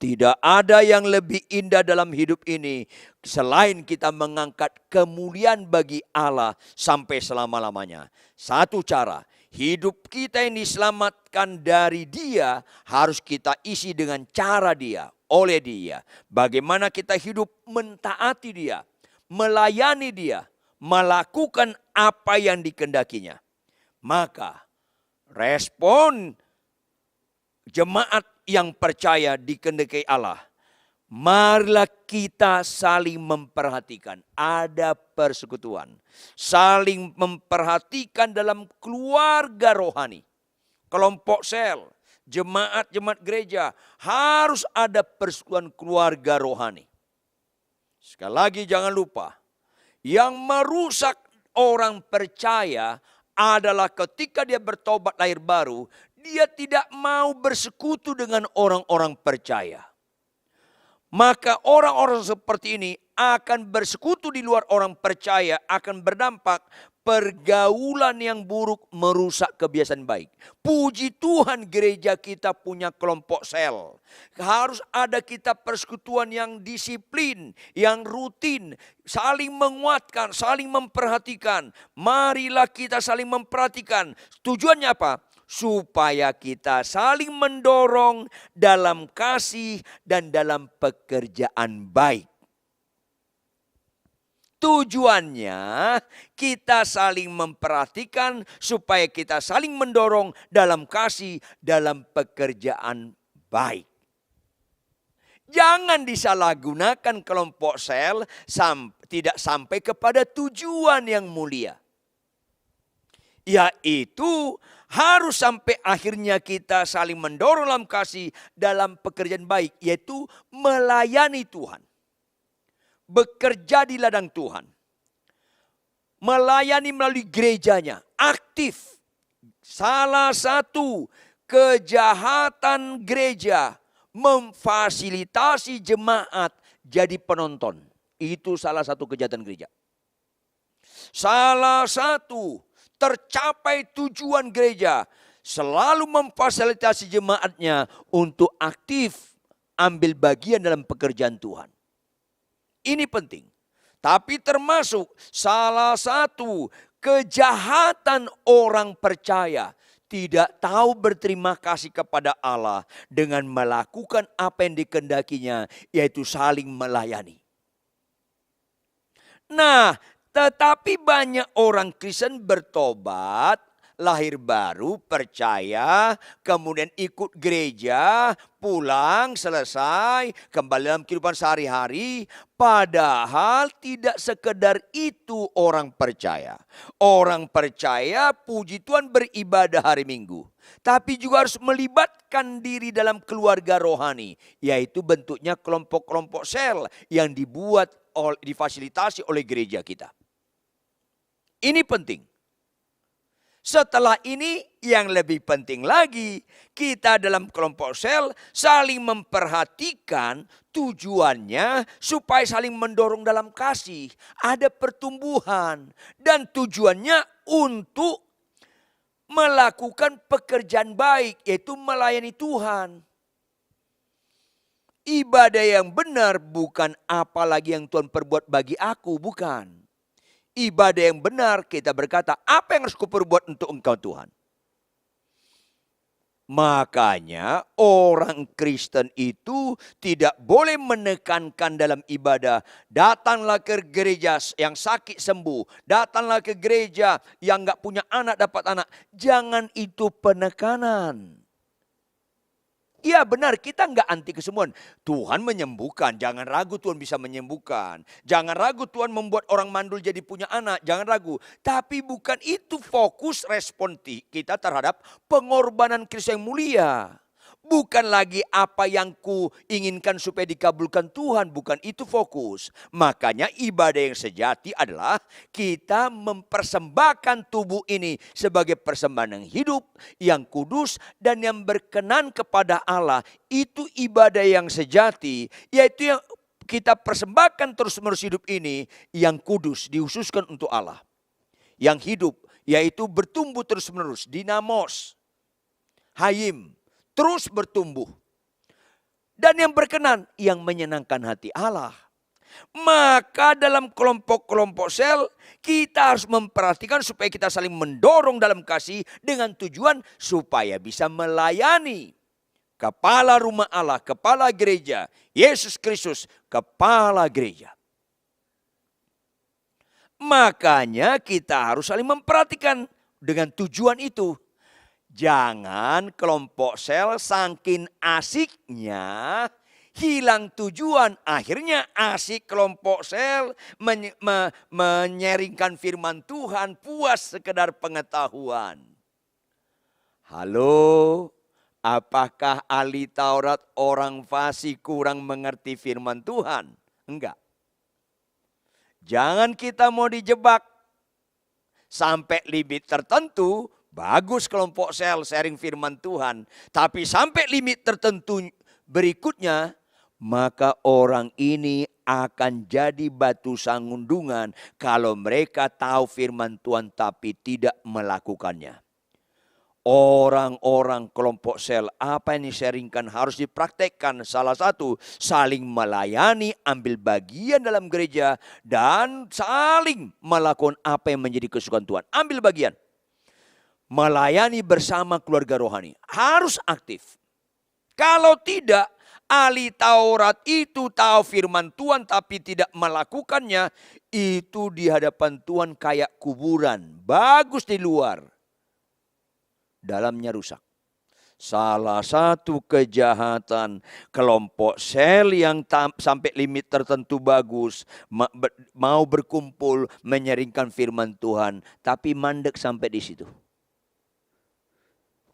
Tidak ada yang lebih indah dalam hidup ini selain kita mengangkat kemuliaan bagi Allah sampai selama-lamanya. Satu cara, hidup kita yang diselamatkan dari Dia harus kita isi dengan cara Dia, oleh Dia. Bagaimana kita hidup mentaati Dia, melayani Dia, melakukan apa yang dikehendakinya. Maka respon jemaat yang percaya dikehendaki Allah, marilah kita saling memperhatikan. Ada persekutuan. Saling memperhatikan dalam keluarga rohani. Kelompok sel, jemaat-jemaat gereja. Harus ada persekutuan keluarga rohani. Sekali lagi jangan lupa. Yang merusak orang percaya adalah ketika dia bertobat lahir baru. Dia tidak mau bersekutu dengan orang-orang percaya. Maka orang-orang seperti ini akan bersekutu di luar orang percaya, akan berdampak pergaulan yang buruk merusak kebiasaan baik. Puji Tuhan gereja kita punya kelompok sel. Harus ada kita persekutuan yang disiplin, yang rutin, saling menguatkan, saling memperhatikan. Marilah kita saling memperhatikan. Tujuannya apa? Supaya kita saling mendorong dalam kasih dan dalam pekerjaan baik. Tujuannya kita saling memperhatikan supaya kita saling mendorong dalam kasih, dalam pekerjaan baik. Jangan disalahgunakan kelompok sel tidak sampai kepada tujuan yang mulia. Yaitu harus sampai akhirnya kita saling mendorong dalam kasih, dalam pekerjaan baik. Yaitu melayani Tuhan. Bekerja di ladang Tuhan. Melayani melalui gerejanya. Aktif. Salah satu kejahatan gereja. Memfasilitasi jemaat jadi penonton. Itu salah satu kejahatan gereja. Salah satu tercapai tujuan gereja. Selalu memfasilitasi jemaatnya untuk aktif ambil bagian dalam pekerjaan Tuhan. Ini penting. Tapi termasuk salah satu kejahatan orang percaya tidak tahu berterima kasih kepada Allah dengan melakukan apa yang dikehendakinya, yaitu saling melayani. Nah, tetapi banyak orang Kristen bertobat, lahir baru, percaya, kemudian ikut gereja, pulang, selesai, kembali dalam kehidupan sehari-hari. Padahal tidak sekedar itu orang percaya. Orang percaya, puji Tuhan, beribadah hari Minggu. Tapi juga harus melibatkan diri dalam keluarga rohani. Yaitu bentuknya kelompok-kelompok sel yang dibuat, difasilitasi oleh gereja kita. Ini penting. Setelah ini yang lebih penting lagi, kita dalam kelompok sel saling memperhatikan tujuannya supaya saling mendorong dalam kasih. Ada pertumbuhan dan tujuannya untuk melakukan pekerjaan baik, yaitu melayani Tuhan. Ibadah yang benar bukan apalagi yang Tuhan perbuat bagi aku, bukan. Ibadah yang benar kita berkata, apa yang harus kuperbuat untuk Engkau Tuhan? Makanya orang Kristen itu tidak boleh menekankan dalam ibadah. Datanglah ke gereja yang sakit sembuh. Datanglah ke gereja yang gak punya anak dapat anak. Jangan itu penekanan. Iya benar, kita nggak anti kesembuhan. Tuhan menyembuhkan, jangan ragu Tuhan bisa menyembuhkan. Jangan ragu Tuhan membuat orang mandul jadi punya anak, jangan ragu. Tapi bukan itu fokus respon kita terhadap pengorbanan Kristus yang mulia. Bukan lagi apa yang ku inginkan supaya dikabulkan Tuhan, bukan itu fokus. Makanya ibadah yang sejati adalah kita mempersembahkan tubuh ini sebagai persembahan yang hidup, yang kudus dan yang berkenan kepada Allah. Itu ibadah yang sejati, yaitu yang kita persembahkan terus-menerus hidup ini yang kudus, dihususkan untuk Allah. Yang hidup, yaitu bertumbuh terus-menerus, dinamos, hayim. Terus bertumbuh. Dan yang berkenan, yang menyenangkan hati Allah. Maka dalam kelompok-kelompok sel, kita harus memperhatikan supaya kita saling mendorong dalam kasih dengan tujuan supaya bisa melayani. Kepala rumah Allah, kepala gereja, Yesus Kristus, kepala gereja. Makanya kita harus saling memperhatikan dengan tujuan itu. Jangan kelompok sel saking asiknya hilang tujuan. Akhirnya asik kelompok sel menyeringkan firman Tuhan, puas sekedar pengetahuan. Halo, apakah ahli Taurat orang fasik kurang mengerti firman Tuhan? Enggak. Jangan kita mau dijebak sampai limit tertentu. Bagus kelompok sel sharing firman Tuhan. Tapi sampai limit tertentu berikutnya, maka orang ini akan jadi batu sangundungan kalau mereka tahu firman Tuhan tapi tidak melakukannya. Orang-orang kelompok sel apa yang disharingkan harus dipraktekkan. Salah satu, saling melayani, ambil bagian dalam gereja dan saling melakukan apa yang menjadi kesukaan Tuhan. Ambil bagian. Melayani bersama keluarga rohani. Harus aktif. Kalau tidak, ahli Taurat itu tahu firman Tuhan tapi tidak melakukannya. Itu di hadapan Tuhan kayak kuburan. Bagus di luar. Dalamnya rusak. Salah satu kejahatan kelompok sel yang sampai limit tertentu bagus. Mau berkumpul menyeringkan firman Tuhan. Tapi mandek sampai di situ.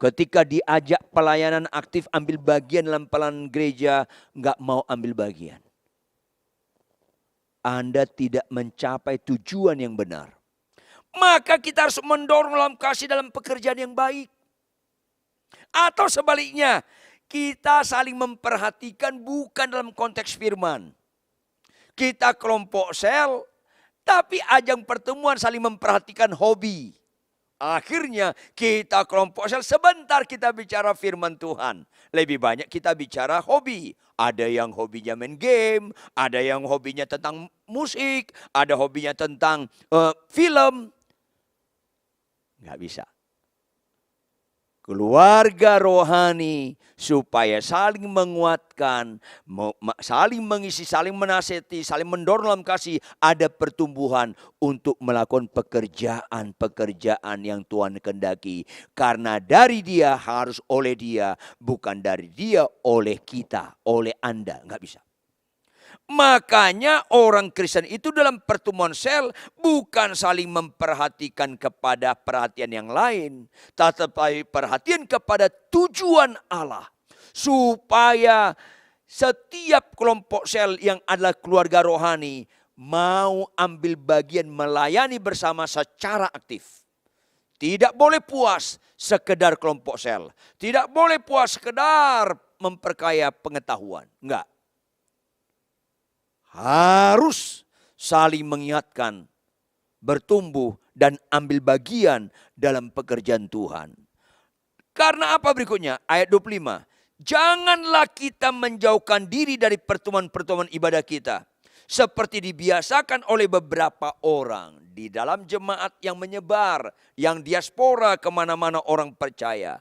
Ketika diajak pelayanan aktif ambil bagian dalam pelayanan gereja, enggak mau ambil bagian. Anda tidak mencapai tujuan yang benar. Maka kita harus mendorong dalam kasih dalam pekerjaan yang baik. Atau sebaliknya, kita saling memperhatikan bukan dalam konteks firman. Kita kelompok sel, tapi ajang pertemuan saling memperhatikan hobi. Akhirnya kita kelompok sel sebentar kita bicara firman Tuhan. Lebih banyak kita bicara hobi. Ada yang hobinya main game, ada yang hobinya tentang musik, ada hobinya tentang film. Nggak bisa. Keluarga rohani supaya saling menguatkan, saling mengisi, saling menasihati, saling mendorong dalam kasih, ada pertumbuhan untuk melakukan pekerjaan-pekerjaan yang Tuhan kehendaki. Karena dari Dia harus oleh Dia, bukan dari Dia oleh kita, oleh Anda, nggak bisa. Makanya orang Kristen itu dalam pertemuan sel bukan saling memperhatikan kepada perhatian yang lain, tetapi perhatian kepada tujuan Allah. Supaya setiap kelompok sel yang adalah keluarga rohani mau ambil bagian melayani bersama secara aktif. Tidak boleh puas sekedar kelompok sel. Tidak boleh puas sekedar memperkaya pengetahuan. Enggak. Harus saling mengingatkan, bertumbuh dan ambil bagian dalam pekerjaan Tuhan. Karena apa berikutnya? Ayat 25. Janganlah kita menjauhkan diri dari pertemuan-pertemuan ibadah kita, seperti dibiasakan oleh beberapa orang di dalam jemaat yang menyebar, yang diaspora kemana-mana orang percaya.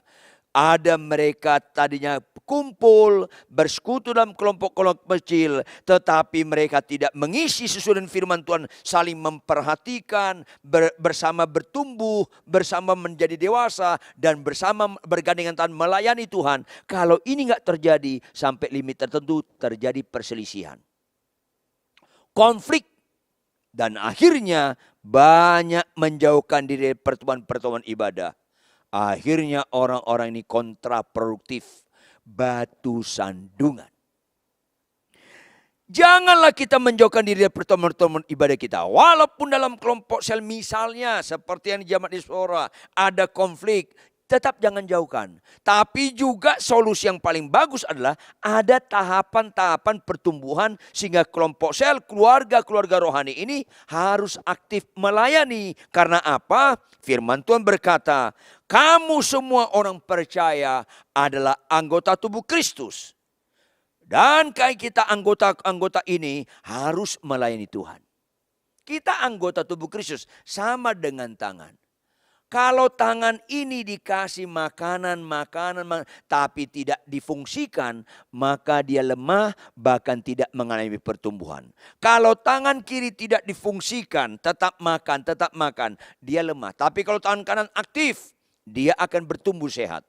Ada mereka tadinya kumpul, bersekutu dalam kelompok-kelompok kecil, tetapi mereka tidak mengisi sesuai dengan firman Tuhan, saling memperhatikan, bersama bertumbuh, bersama menjadi dewasa, dan bersama bergandengan tangan melayani Tuhan. Kalau ini enggak terjadi, sampai limit tertentu terjadi perselisihan, konflik, dan akhirnya banyak menjauhkan diri dari pertemuan-pertemuan ibadah. Akhirnya orang-orang ini kontraproduktif, batu sandungan. Janganlah kita menjauhkan diri dari pertemuan-pertemuan ibadah kita. Walaupun dalam kelompok sel misalnya seperti yang di jemaat diaspora ada konflik, tetap jangan jauhkan. Tapi juga solusi yang paling bagus adalah ada tahapan-tahapan pertumbuhan sehingga kelompok sel, keluarga-keluarga rohani ini harus aktif melayani. Karena apa? Firman Tuhan berkata, kamu semua orang percaya adalah anggota tubuh Kristus. Dan kayak kita anggota-anggota ini harus melayani Tuhan. Kita anggota tubuh Kristus sama dengan tangan. Kalau tangan ini dikasih makanan, tapi tidak difungsikan, maka dia lemah, bahkan tidak mengalami pertumbuhan. Kalau tangan kiri tidak difungsikan, tetap makan, dia lemah. Tapi kalau tangan kanan aktif, dia akan bertumbuh sehat.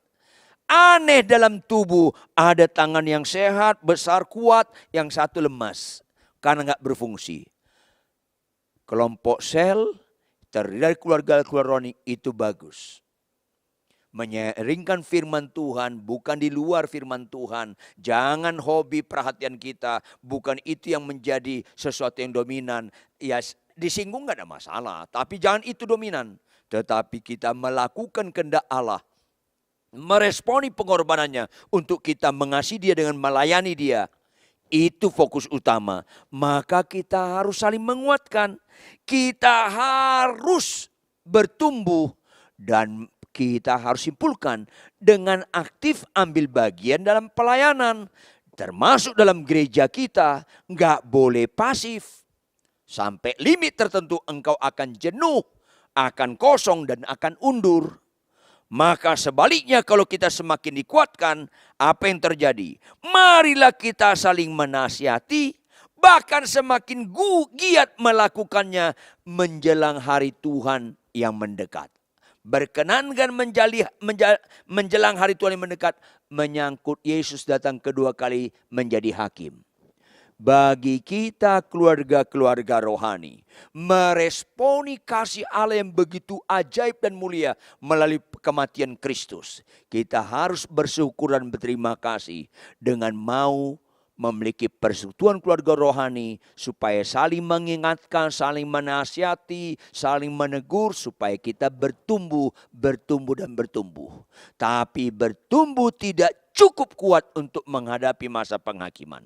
Aneh dalam tubuh, ada tangan yang sehat, besar, kuat, yang satu lemas, karena nggak berfungsi. Kelompok sel terdiri dari keluarga-keluarga rohani itu bagus. Menyeringkan firman Tuhan, bukan di luar firman Tuhan. Jangan hobi perhatian kita, bukan itu yang menjadi sesuatu yang dominan. Ya disinggung gak ada masalah, tapi jangan itu dominan. Tetapi kita melakukan kehendak Allah, meresponi pengorbanannya untuk kita mengasihi Dia dengan melayani Dia. Itu fokus utama. Maka kita harus saling menguatkan. Kita harus bertumbuh. Dan kita harus simpulkan dengan aktif ambil bagian dalam pelayanan. Termasuk dalam gereja kita. Enggak boleh pasif. Sampai limit tertentu engkau akan jenuh, akan kosong dan akan undur. Maka sebaliknya kalau kita semakin dikuatkan, apa yang terjadi? Marilah kita saling menasihati, bahkan semakin giat melakukannya menjelang hari Tuhan yang mendekat. Berkenankan menjelang hari Tuhan yang mendekat, menyangkut Yesus datang kedua kali menjadi hakim. Bagi kita keluarga-keluarga rohani, meresponi kasih Allah yang begitu ajaib dan mulia melalui kematian Kristus. Kita harus bersyukur dan berterima kasih dengan mau memiliki persekutuan keluarga rohani supaya saling mengingatkan, saling menasihati, saling menegur supaya kita bertumbuh dan bertumbuh. Tapi bertumbuh tidak cukup kuat untuk menghadapi masa penghakiman.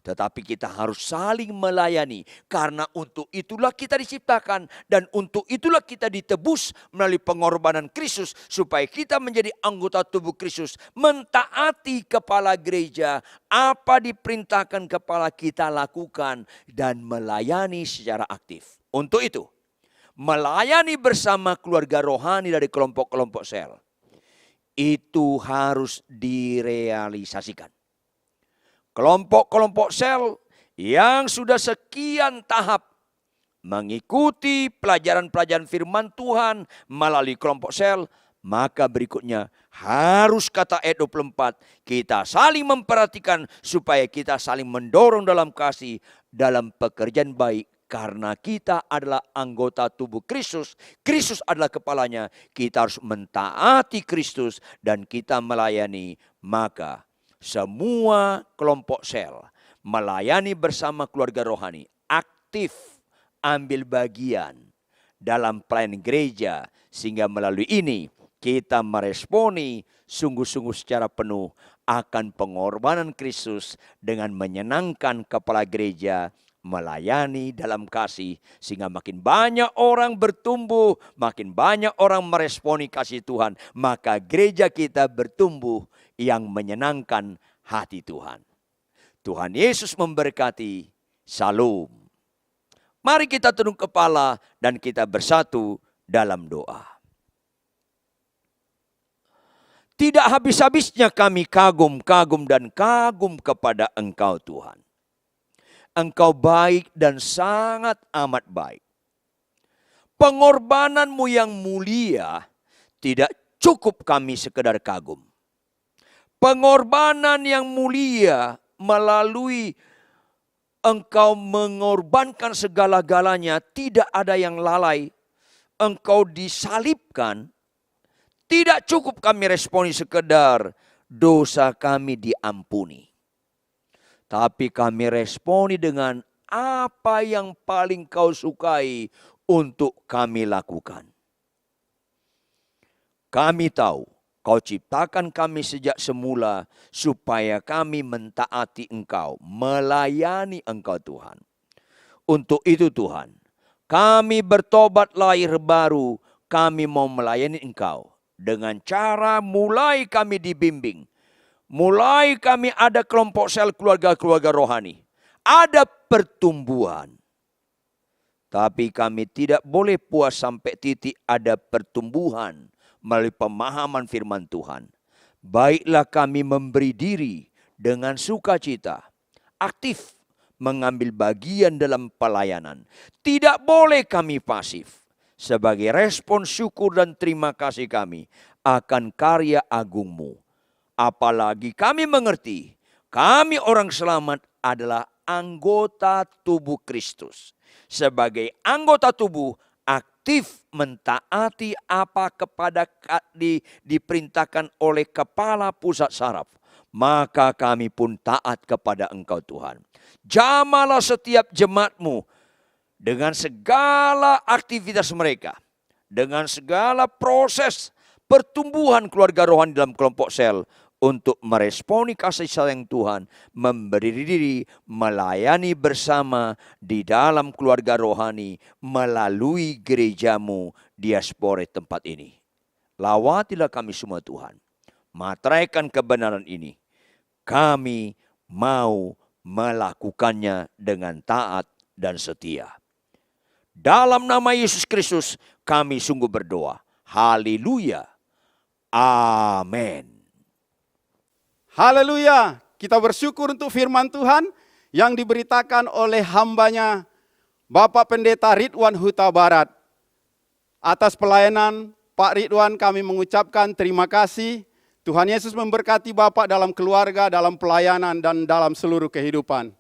Tetapi kita harus saling melayani. Karena untuk itulah kita diciptakan. Dan untuk itulah kita ditebus melalui pengorbanan Kristus. Supaya kita menjadi anggota tubuh Kristus. Mentaati kepala gereja. Apa diperintahkan kepala kita lakukan. Dan melayani secara aktif. Untuk itu, melayani bersama keluarga rohani dari kelompok-kelompok sel. Itu harus direalisasikan. Kelompok-kelompok sel yang sudah sekian tahap mengikuti pelajaran-pelajaran firman Tuhan melalui kelompok sel, maka berikutnya harus kata ayat 24, kita saling memperhatikan supaya kita saling mendorong dalam kasih, dalam pekerjaan baik. Karena kita adalah anggota tubuh Kristus, Kristus adalah kepalanya, kita harus mentaati Kristus dan kita melayani. Maka semua kelompok sel melayani bersama keluarga rohani, aktif ambil bagian dalam pelayanan gereja, sehingga melalui ini kita meresponi sungguh-sungguh secara penuh akan pengorbanan Kristus dengan menyenangkan kepala gereja, melayani dalam kasih, sehingga makin banyak orang bertumbuh, makin banyak orang meresponi kasih Tuhan, maka gereja kita bertumbuh yang menyenangkan hati Tuhan. Tuhan Yesus memberkati. Salam. Mari kita tunduk kepala dan kita bersatu dalam doa. Tidak habis-habisnya kami kagum dan kagum kepada Engkau Tuhan. Engkau baik dan sangat amat baik. Pengorbananmu yang mulia tidak cukup kami sekedar kagum. Pengorbanan yang mulia melalui Engkau mengorbankan segala-galanya, tidak ada yang lalai. Engkau disalibkan, tidak cukup kami responi sekedar dosa kami diampuni. Tapi kami responi dengan apa yang paling kau sukai untuk kami lakukan. Kami tahu kau ciptakan kami sejak semula supaya kami mentaati Engkau, melayani Engkau Tuhan. Untuk itu Tuhan, kami bertobat lahir baru, kami mau melayani Engkau. Dengan cara mulai kami dibimbing. Mulai kami ada kelompok sel keluarga-keluarga rohani. Ada pertumbuhan. Tapi kami tidak boleh puas sampai titik ada pertumbuhan melalui pemahaman firman Tuhan. Baiklah kami memberi diri dengan sukacita. Aktif mengambil bagian dalam pelayanan. Tidak boleh kami pasif. Sebagai respon syukur dan terima kasih kami akan karya agungmu. Apalagi kami mengerti, kami orang selamat adalah anggota tubuh Kristus. Sebagai anggota tubuh, aktif mentaati apa kepada diperintahkan oleh kepala pusat saraf. Maka kami pun taat kepada Engkau Tuhan. Jamalah setiap jemaatmu dengan segala aktivitas mereka. Dengan segala proses pertumbuhan keluarga rohani dalam kelompok sel. Untuk meresponi kasih sayang Tuhan, memberi diri, melayani bersama di dalam keluarga rohani melalui gerejamu diaspora tempat ini. Lawatilah kami semua Tuhan, materaikan kebenaran ini. Kami mau melakukannya dengan taat dan setia. Dalam nama Yesus Kristus kami sungguh berdoa. Haleluya. Amin. Haleluya, kita bersyukur untuk firman Tuhan yang diberitakan oleh hambanya Bapak Pendeta Ridwan Huta Barat. Atas pelayanan Pak Ridwan kami mengucapkan terima kasih. Tuhan Yesus memberkati Bapak dalam keluarga, dalam pelayanan dan dalam seluruh kehidupan.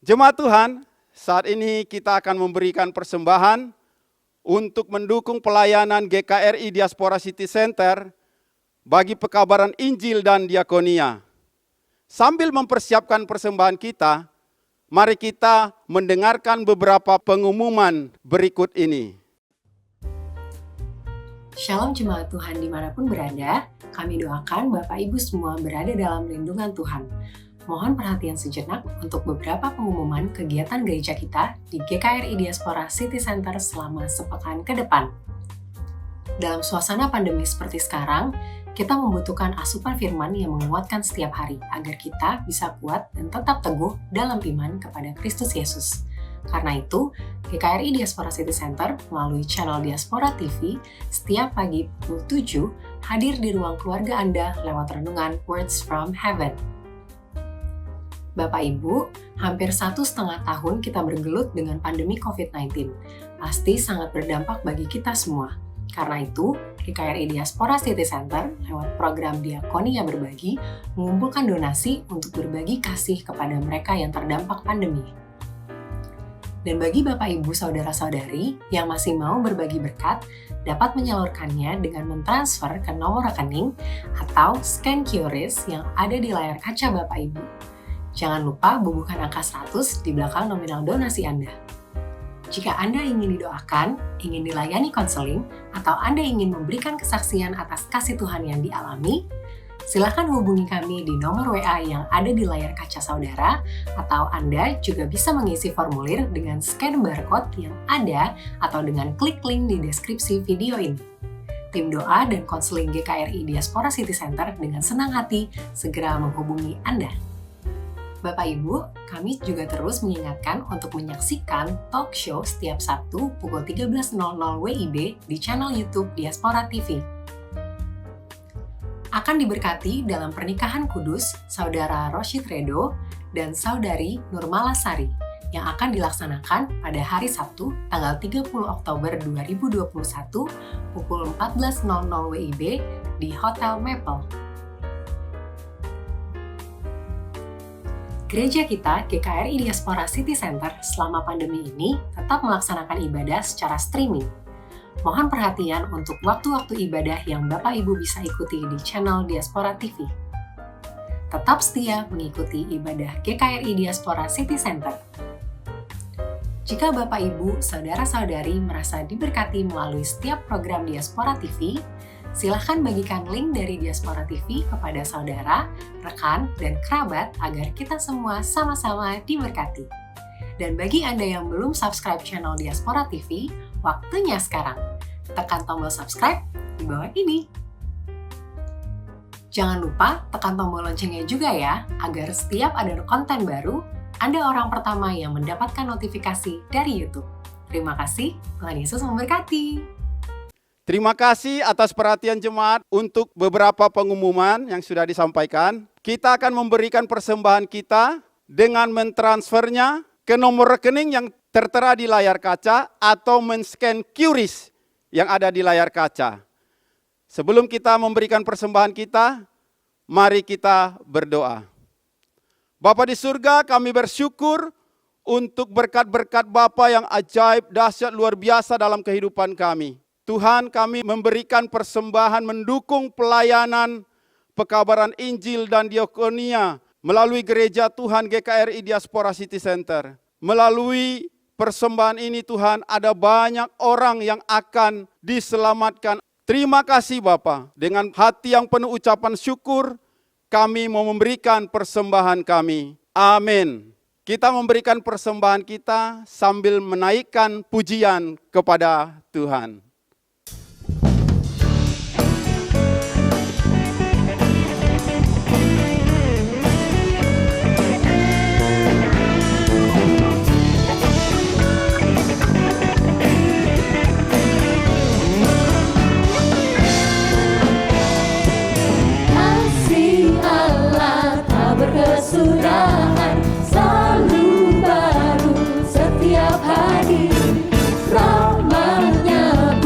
Jemaat Tuhan, saat ini kita akan memberikan persembahan untuk mendukung pelayanan GKRI Diaspora City Center bagi pekabaran Injil dan diakonia. Sambil mempersiapkan persembahan kita, mari kita mendengarkan beberapa pengumuman berikut ini. Shalom jemaat Tuhan dimanapun berada, kami doakan Bapak Ibu semua berada dalam lindungan Tuhan. Mohon perhatian sejenak untuk beberapa pengumuman kegiatan gereja kita di GKRI Diaspora City Center selama sepekan ke depan. Dalam suasana pandemi seperti sekarang, kita membutuhkan asupan firman yang menguatkan setiap hari agar kita bisa kuat dan tetap teguh dalam iman kepada Kristus Yesus. Karena itu, GKRI Diaspora City Center melalui channel Diaspora TV setiap pagi pukul 7 hadir di ruang keluarga Anda lewat renungan Words from Heaven. Bapak Ibu, hampir 1,5 tahun kita bergelut dengan pandemi COVID-19. Pasti sangat berdampak bagi kita semua. Karena itu, GKRI Diaspora City Center lewat program Diakonia Berbagi mengumpulkan donasi untuk berbagi kasih kepada mereka yang terdampak pandemi. Dan bagi Bapak Ibu Saudara-saudari yang masih mau berbagi berkat, dapat menyalurkannya dengan mentransfer ke nomor rekening atau scan QRIS yang ada di layar kaca Bapak Ibu. Jangan lupa bubuhkan angka 100 di belakang nominal donasi Anda. Jika Anda ingin didoakan, ingin dilayani konseling, atau Anda ingin memberikan kesaksian atas kasih Tuhan yang dialami, silakan hubungi kami di nomor WA yang ada di layar kaca saudara, atau Anda juga bisa mengisi formulir dengan scan barcode yang ada atau dengan klik link di deskripsi video ini. Tim doa dan konseling GKRI Diaspora City Center dengan senang hati segera menghubungi Anda. Bapak Ibu, kami juga terus mengingatkan untuk menyaksikan talk show setiap Sabtu pukul 13.00 WIB di channel YouTube Diaspora TV. Akan diberkati dalam pernikahan kudus Saudara Roshid Redo dan Saudari Nurmala Sari yang akan dilaksanakan pada hari Sabtu tanggal 30 Oktober 2021 pukul 14.00 WIB di Hotel Maple. Gereja kita, GKRI Diaspora City Center, selama pandemi ini tetap melaksanakan ibadah secara streaming. Mohon perhatian untuk waktu-waktu ibadah yang Bapak Ibu bisa ikuti di channel Diaspora TV. Tetap setia mengikuti ibadah GKRI Diaspora City Center. Jika Bapak Ibu, Saudara-saudari merasa diberkati melalui setiap program Diaspora TV, silahkan bagikan link dari Diaspora TV kepada saudara, rekan, dan kerabat agar kita semua sama-sama diberkati. Dan bagi Anda yang belum subscribe channel Diaspora TV, waktunya sekarang. Tekan tombol subscribe di bawah ini. Jangan lupa tekan tombol loncengnya juga ya, agar setiap ada konten baru, Anda orang pertama yang mendapatkan notifikasi dari YouTube. Terima kasih, Tuhan Yesus memberkati. Terima kasih atas perhatian jemaat untuk beberapa pengumuman yang sudah disampaikan. Kita akan memberikan persembahan kita dengan mentransfernya ke nomor rekening yang tertera di layar kaca atau men-scan QRIS yang ada di layar kaca. Sebelum kita memberikan persembahan kita, mari kita berdoa. Bapa di surga, kami bersyukur untuk berkat-berkat Bapa yang ajaib, dahsyat, luar biasa dalam kehidupan kami. Tuhan, kami memberikan persembahan mendukung pelayanan pekabaran Injil dan Diakonia melalui gereja Tuhan GKRI Diaspora City Center. Melalui persembahan ini Tuhan, ada banyak orang yang akan diselamatkan. Terima kasih Bapa. Dengan hati yang penuh ucapan syukur, kami mau memberikan persembahan kami. Amin. Kita memberikan persembahan kita sambil menaikkan pujian kepada Tuhan. Kesudahan selalu baru setiap hari, rahmatnya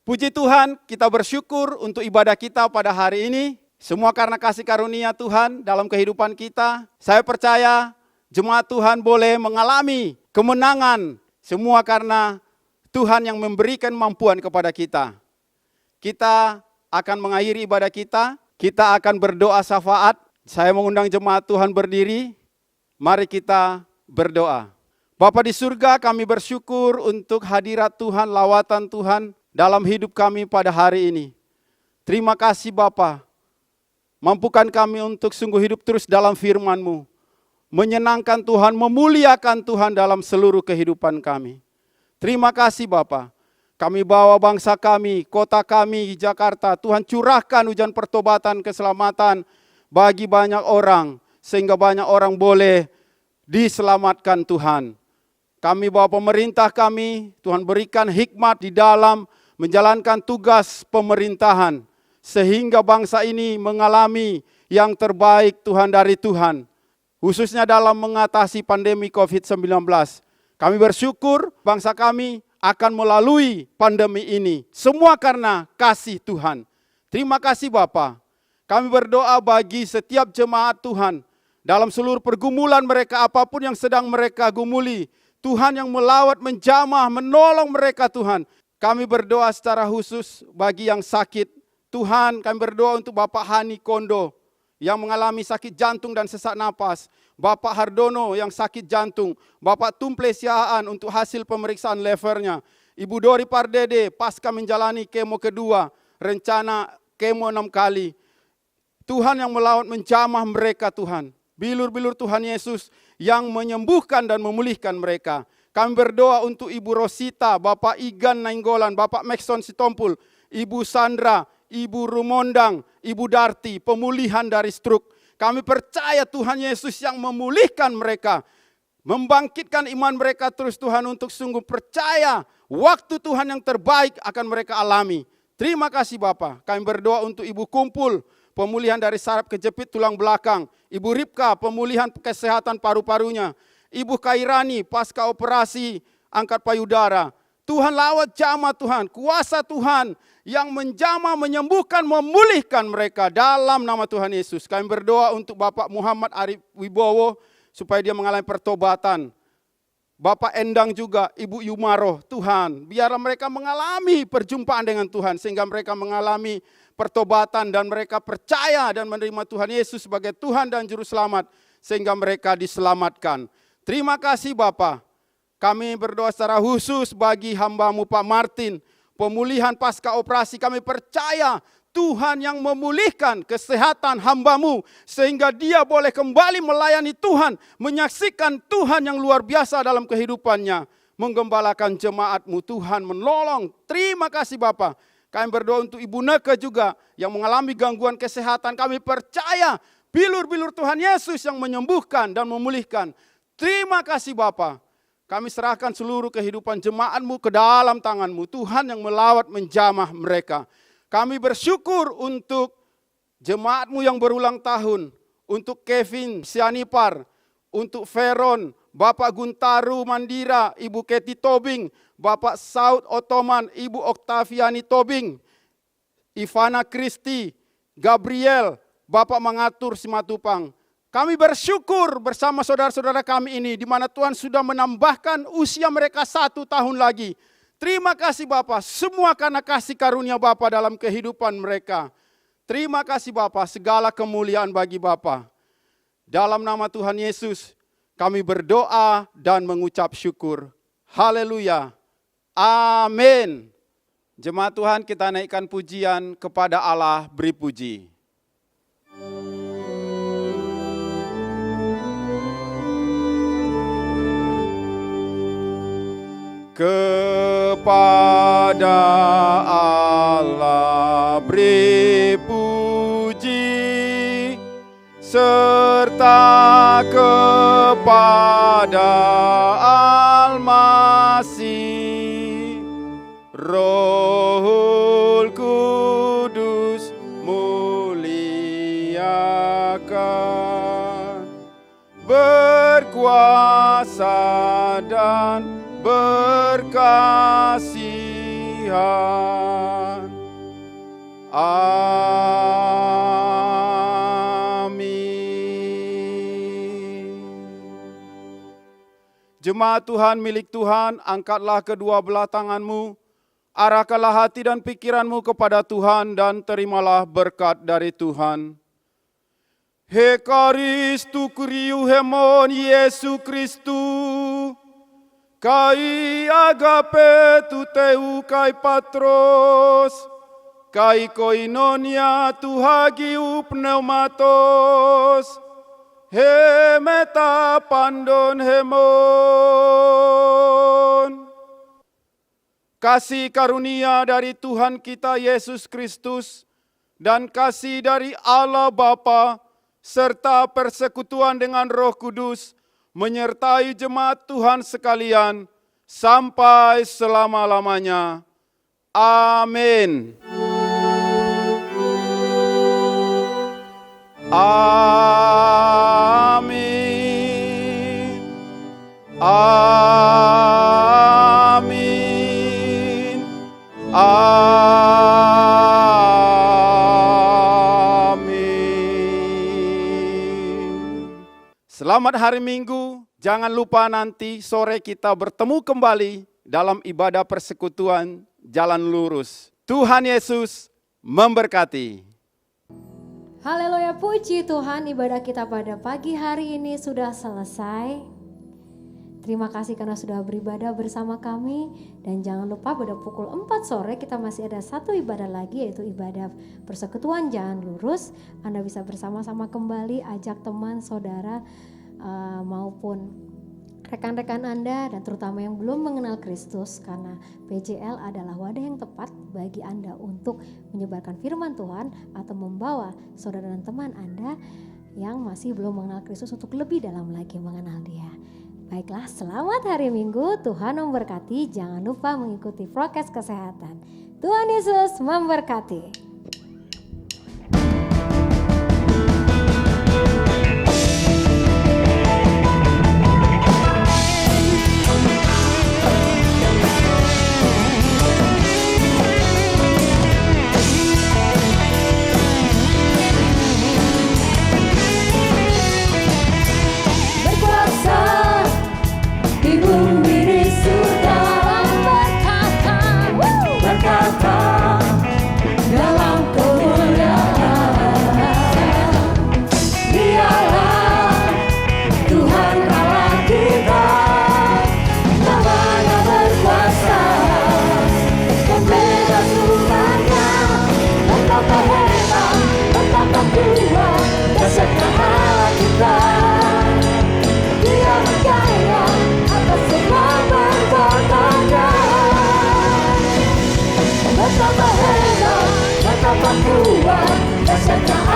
Puji Tuhan, kita bersyukur untuk ibadah kita pada hari ini. Semua karena kasih karunia Tuhan dalam kehidupan kita. Saya percaya jemaat Tuhan boleh mengalami kemenangan. Semua karena Tuhan yang memberikan mampuan kepada kita. Kita akan mengakhiri ibadah kita. Kita akan berdoa syafaat. Saya mengundang jemaat Tuhan berdiri. Mari kita berdoa. Bapa di surga, kami bersyukur untuk hadirat Tuhan, lawatan Tuhan dalam hidup kami pada hari ini. Terima kasih Bapa. Mampukan kami untuk sungguh hidup terus dalam firman-Mu. Menyenangkan Tuhan, memuliakan Tuhan dalam seluruh kehidupan kami. Terima kasih Bapa. Kami bawa bangsa kami, kota kami, Jakarta. Tuhan curahkan hujan pertobatan, keselamatan bagi banyak orang. Sehingga banyak orang boleh diselamatkan Tuhan. Kami bawa pemerintah kami, Tuhan berikan hikmat di dalam menjalankan tugas pemerintahan. Sehingga bangsa ini mengalami yang terbaik Tuhan dari Tuhan. Khususnya dalam mengatasi pandemi COVID-19. Kami bersyukur bangsa kami akan melalui pandemi ini. Semua karena kasih Tuhan. Terima kasih Bapa. Kami berdoa bagi setiap jemaat Tuhan. Dalam seluruh pergumulan mereka, apapun yang sedang mereka gumuli. Tuhan yang melawat, menjamah, menolong mereka Tuhan. Kami berdoa secara khusus bagi yang sakit. Tuhan, kami berdoa untuk Bapak Hani Kondo yang mengalami sakit jantung dan sesak napas. Bapak Hardono yang sakit jantung. Bapak Tumple Siahaan untuk hasil pemeriksaan levernya. Ibu Dori Pardede pasca menjalani kemo kedua. Rencana kemo 6 kali. Tuhan yang melawat, menjamah mereka Tuhan. Bilur-bilur Tuhan Yesus yang menyembuhkan dan memulihkan mereka. Kami berdoa untuk Ibu Rosita, Bapak Igan Nainggolan, Bapak Maxson Sitompul, Ibu Sandra, Ibu Rumondang, Ibu Darti, pemulihan dari stroke. Kami percaya Tuhan Yesus yang memulihkan mereka. Membangkitkan iman mereka terus Tuhan untuk sungguh percaya waktu Tuhan yang terbaik akan mereka alami. Terima kasih Bapa. Kami berdoa untuk Ibu Kumpul, pemulihan dari saraf kejepit tulang belakang. Ibu Ripka, pemulihan kesehatan paru-parunya. Ibu Kairani, pasca operasi angkat payudara. Tuhan lawat jamah Tuhan, kuasa Tuhan yang menjamah, menyembuhkan, memulihkan mereka dalam nama Tuhan Yesus. Kami berdoa untuk Bapak Muhammad Arif Wibowo supaya dia mengalami pertobatan. Bapak Endang juga, Ibu Yumaroh, Tuhan, biar mereka mengalami perjumpaan dengan Tuhan sehingga mereka mengalami pertobatan dan mereka percaya dan menerima Tuhan Yesus sebagai Tuhan dan Juru Selamat sehingga mereka diselamatkan. Terima kasih Bapa. Kami berdoa secara khusus bagi hamba-Mu Pak Martin. Pemulihan pasca operasi kami percaya Tuhan yang memulihkan kesehatan hamba-Mu. Sehingga dia boleh kembali melayani Tuhan. Menyaksikan Tuhan yang luar biasa dalam kehidupannya. Menggembalakan jemaat-Mu. Tuhan menolong. Terima kasih Bapa. Kami berdoa untuk Ibu Neke juga yang mengalami gangguan kesehatan. Kami percaya bilur-bilur Tuhan Yesus yang menyembuhkan dan memulihkan. Terima kasih Bapa. Kami serahkan seluruh kehidupan jemaat-Mu ke dalam tangan-Mu. Tuhan yang melawat menjamah mereka. Kami bersyukur untuk jemaat-Mu yang berulang tahun. Untuk Kevin Sianipar. Untuk Veron. Bapak Guntaru Mandira. Ibu Keti Tobing. Bapak Saud Otoman. Ibu Oktaviani Tobing. Ivana Kristi. Gabriel. Bapak Mangatur Simatupang. Kami bersyukur bersama saudara-saudara kami ini di mana Tuhan sudah menambahkan usia mereka 1 tahun lagi. Terima kasih Bapa, semua karena kasih karunia Bapa dalam kehidupan mereka. Terima kasih Bapa, segala kemuliaan bagi Bapa. Dalam nama Tuhan Yesus, kami berdoa dan mengucap syukur. Haleluya. Amin. Jemaat Tuhan, kita naikkan pujian kepada Allah, beri puji. Kepada Allah beri puji, serta kepada Al-Masih, Rohul Kudus muliakan, berkuasa dan berkasihan Tuhan. Amin. Jemaat Tuhan milik Tuhan, angkatlah kedua belah tanganmu, arahkanlah hati dan pikiranmu kepada Tuhan dan terimalah berkat dari Tuhan. He Karistu kuriu hemon Yesu Kristu, kai agape tu teu kai patros, kai koinonia tu hagiu pneumatos, he meta pandon hemon. Kasih karunia dari Tuhan kita Yesus Kristus dan kasih dari Allah Bapa serta persekutuan dengan Roh Kudus menyertai jemaat Tuhan sekalian sampai selama-lamanya. Amin. Amin. Amin. Amin. Selamat hari Minggu. Jangan lupa nanti sore kita bertemu kembali dalam ibadah persekutuan Jalan Lurus. Tuhan Yesus memberkati. Haleluya, puji Tuhan, ibadah kita pada pagi hari ini sudah selesai. Terima kasih karena sudah beribadah bersama kami. Dan jangan lupa pada pukul 4 sore kita masih ada satu ibadah lagi, yaitu ibadah persekutuan Jalan Lurus. Anda bisa bersama-sama kembali, ajak teman, saudara, maupun rekan-rekan Anda, dan terutama yang belum mengenal Kristus, karena PJL adalah wadah yang tepat bagi Anda untuk menyebarkan firman Tuhan atau membawa saudara dan teman Anda yang masih belum mengenal Kristus untuk lebih dalam lagi mengenal Dia. Baiklah, selamat hari Minggu, Tuhan memberkati. Jangan lupa mengikuti prokes kesehatan. Tuhan Yesus memberkati. Betapa hebat, betapa kuat, dasarnya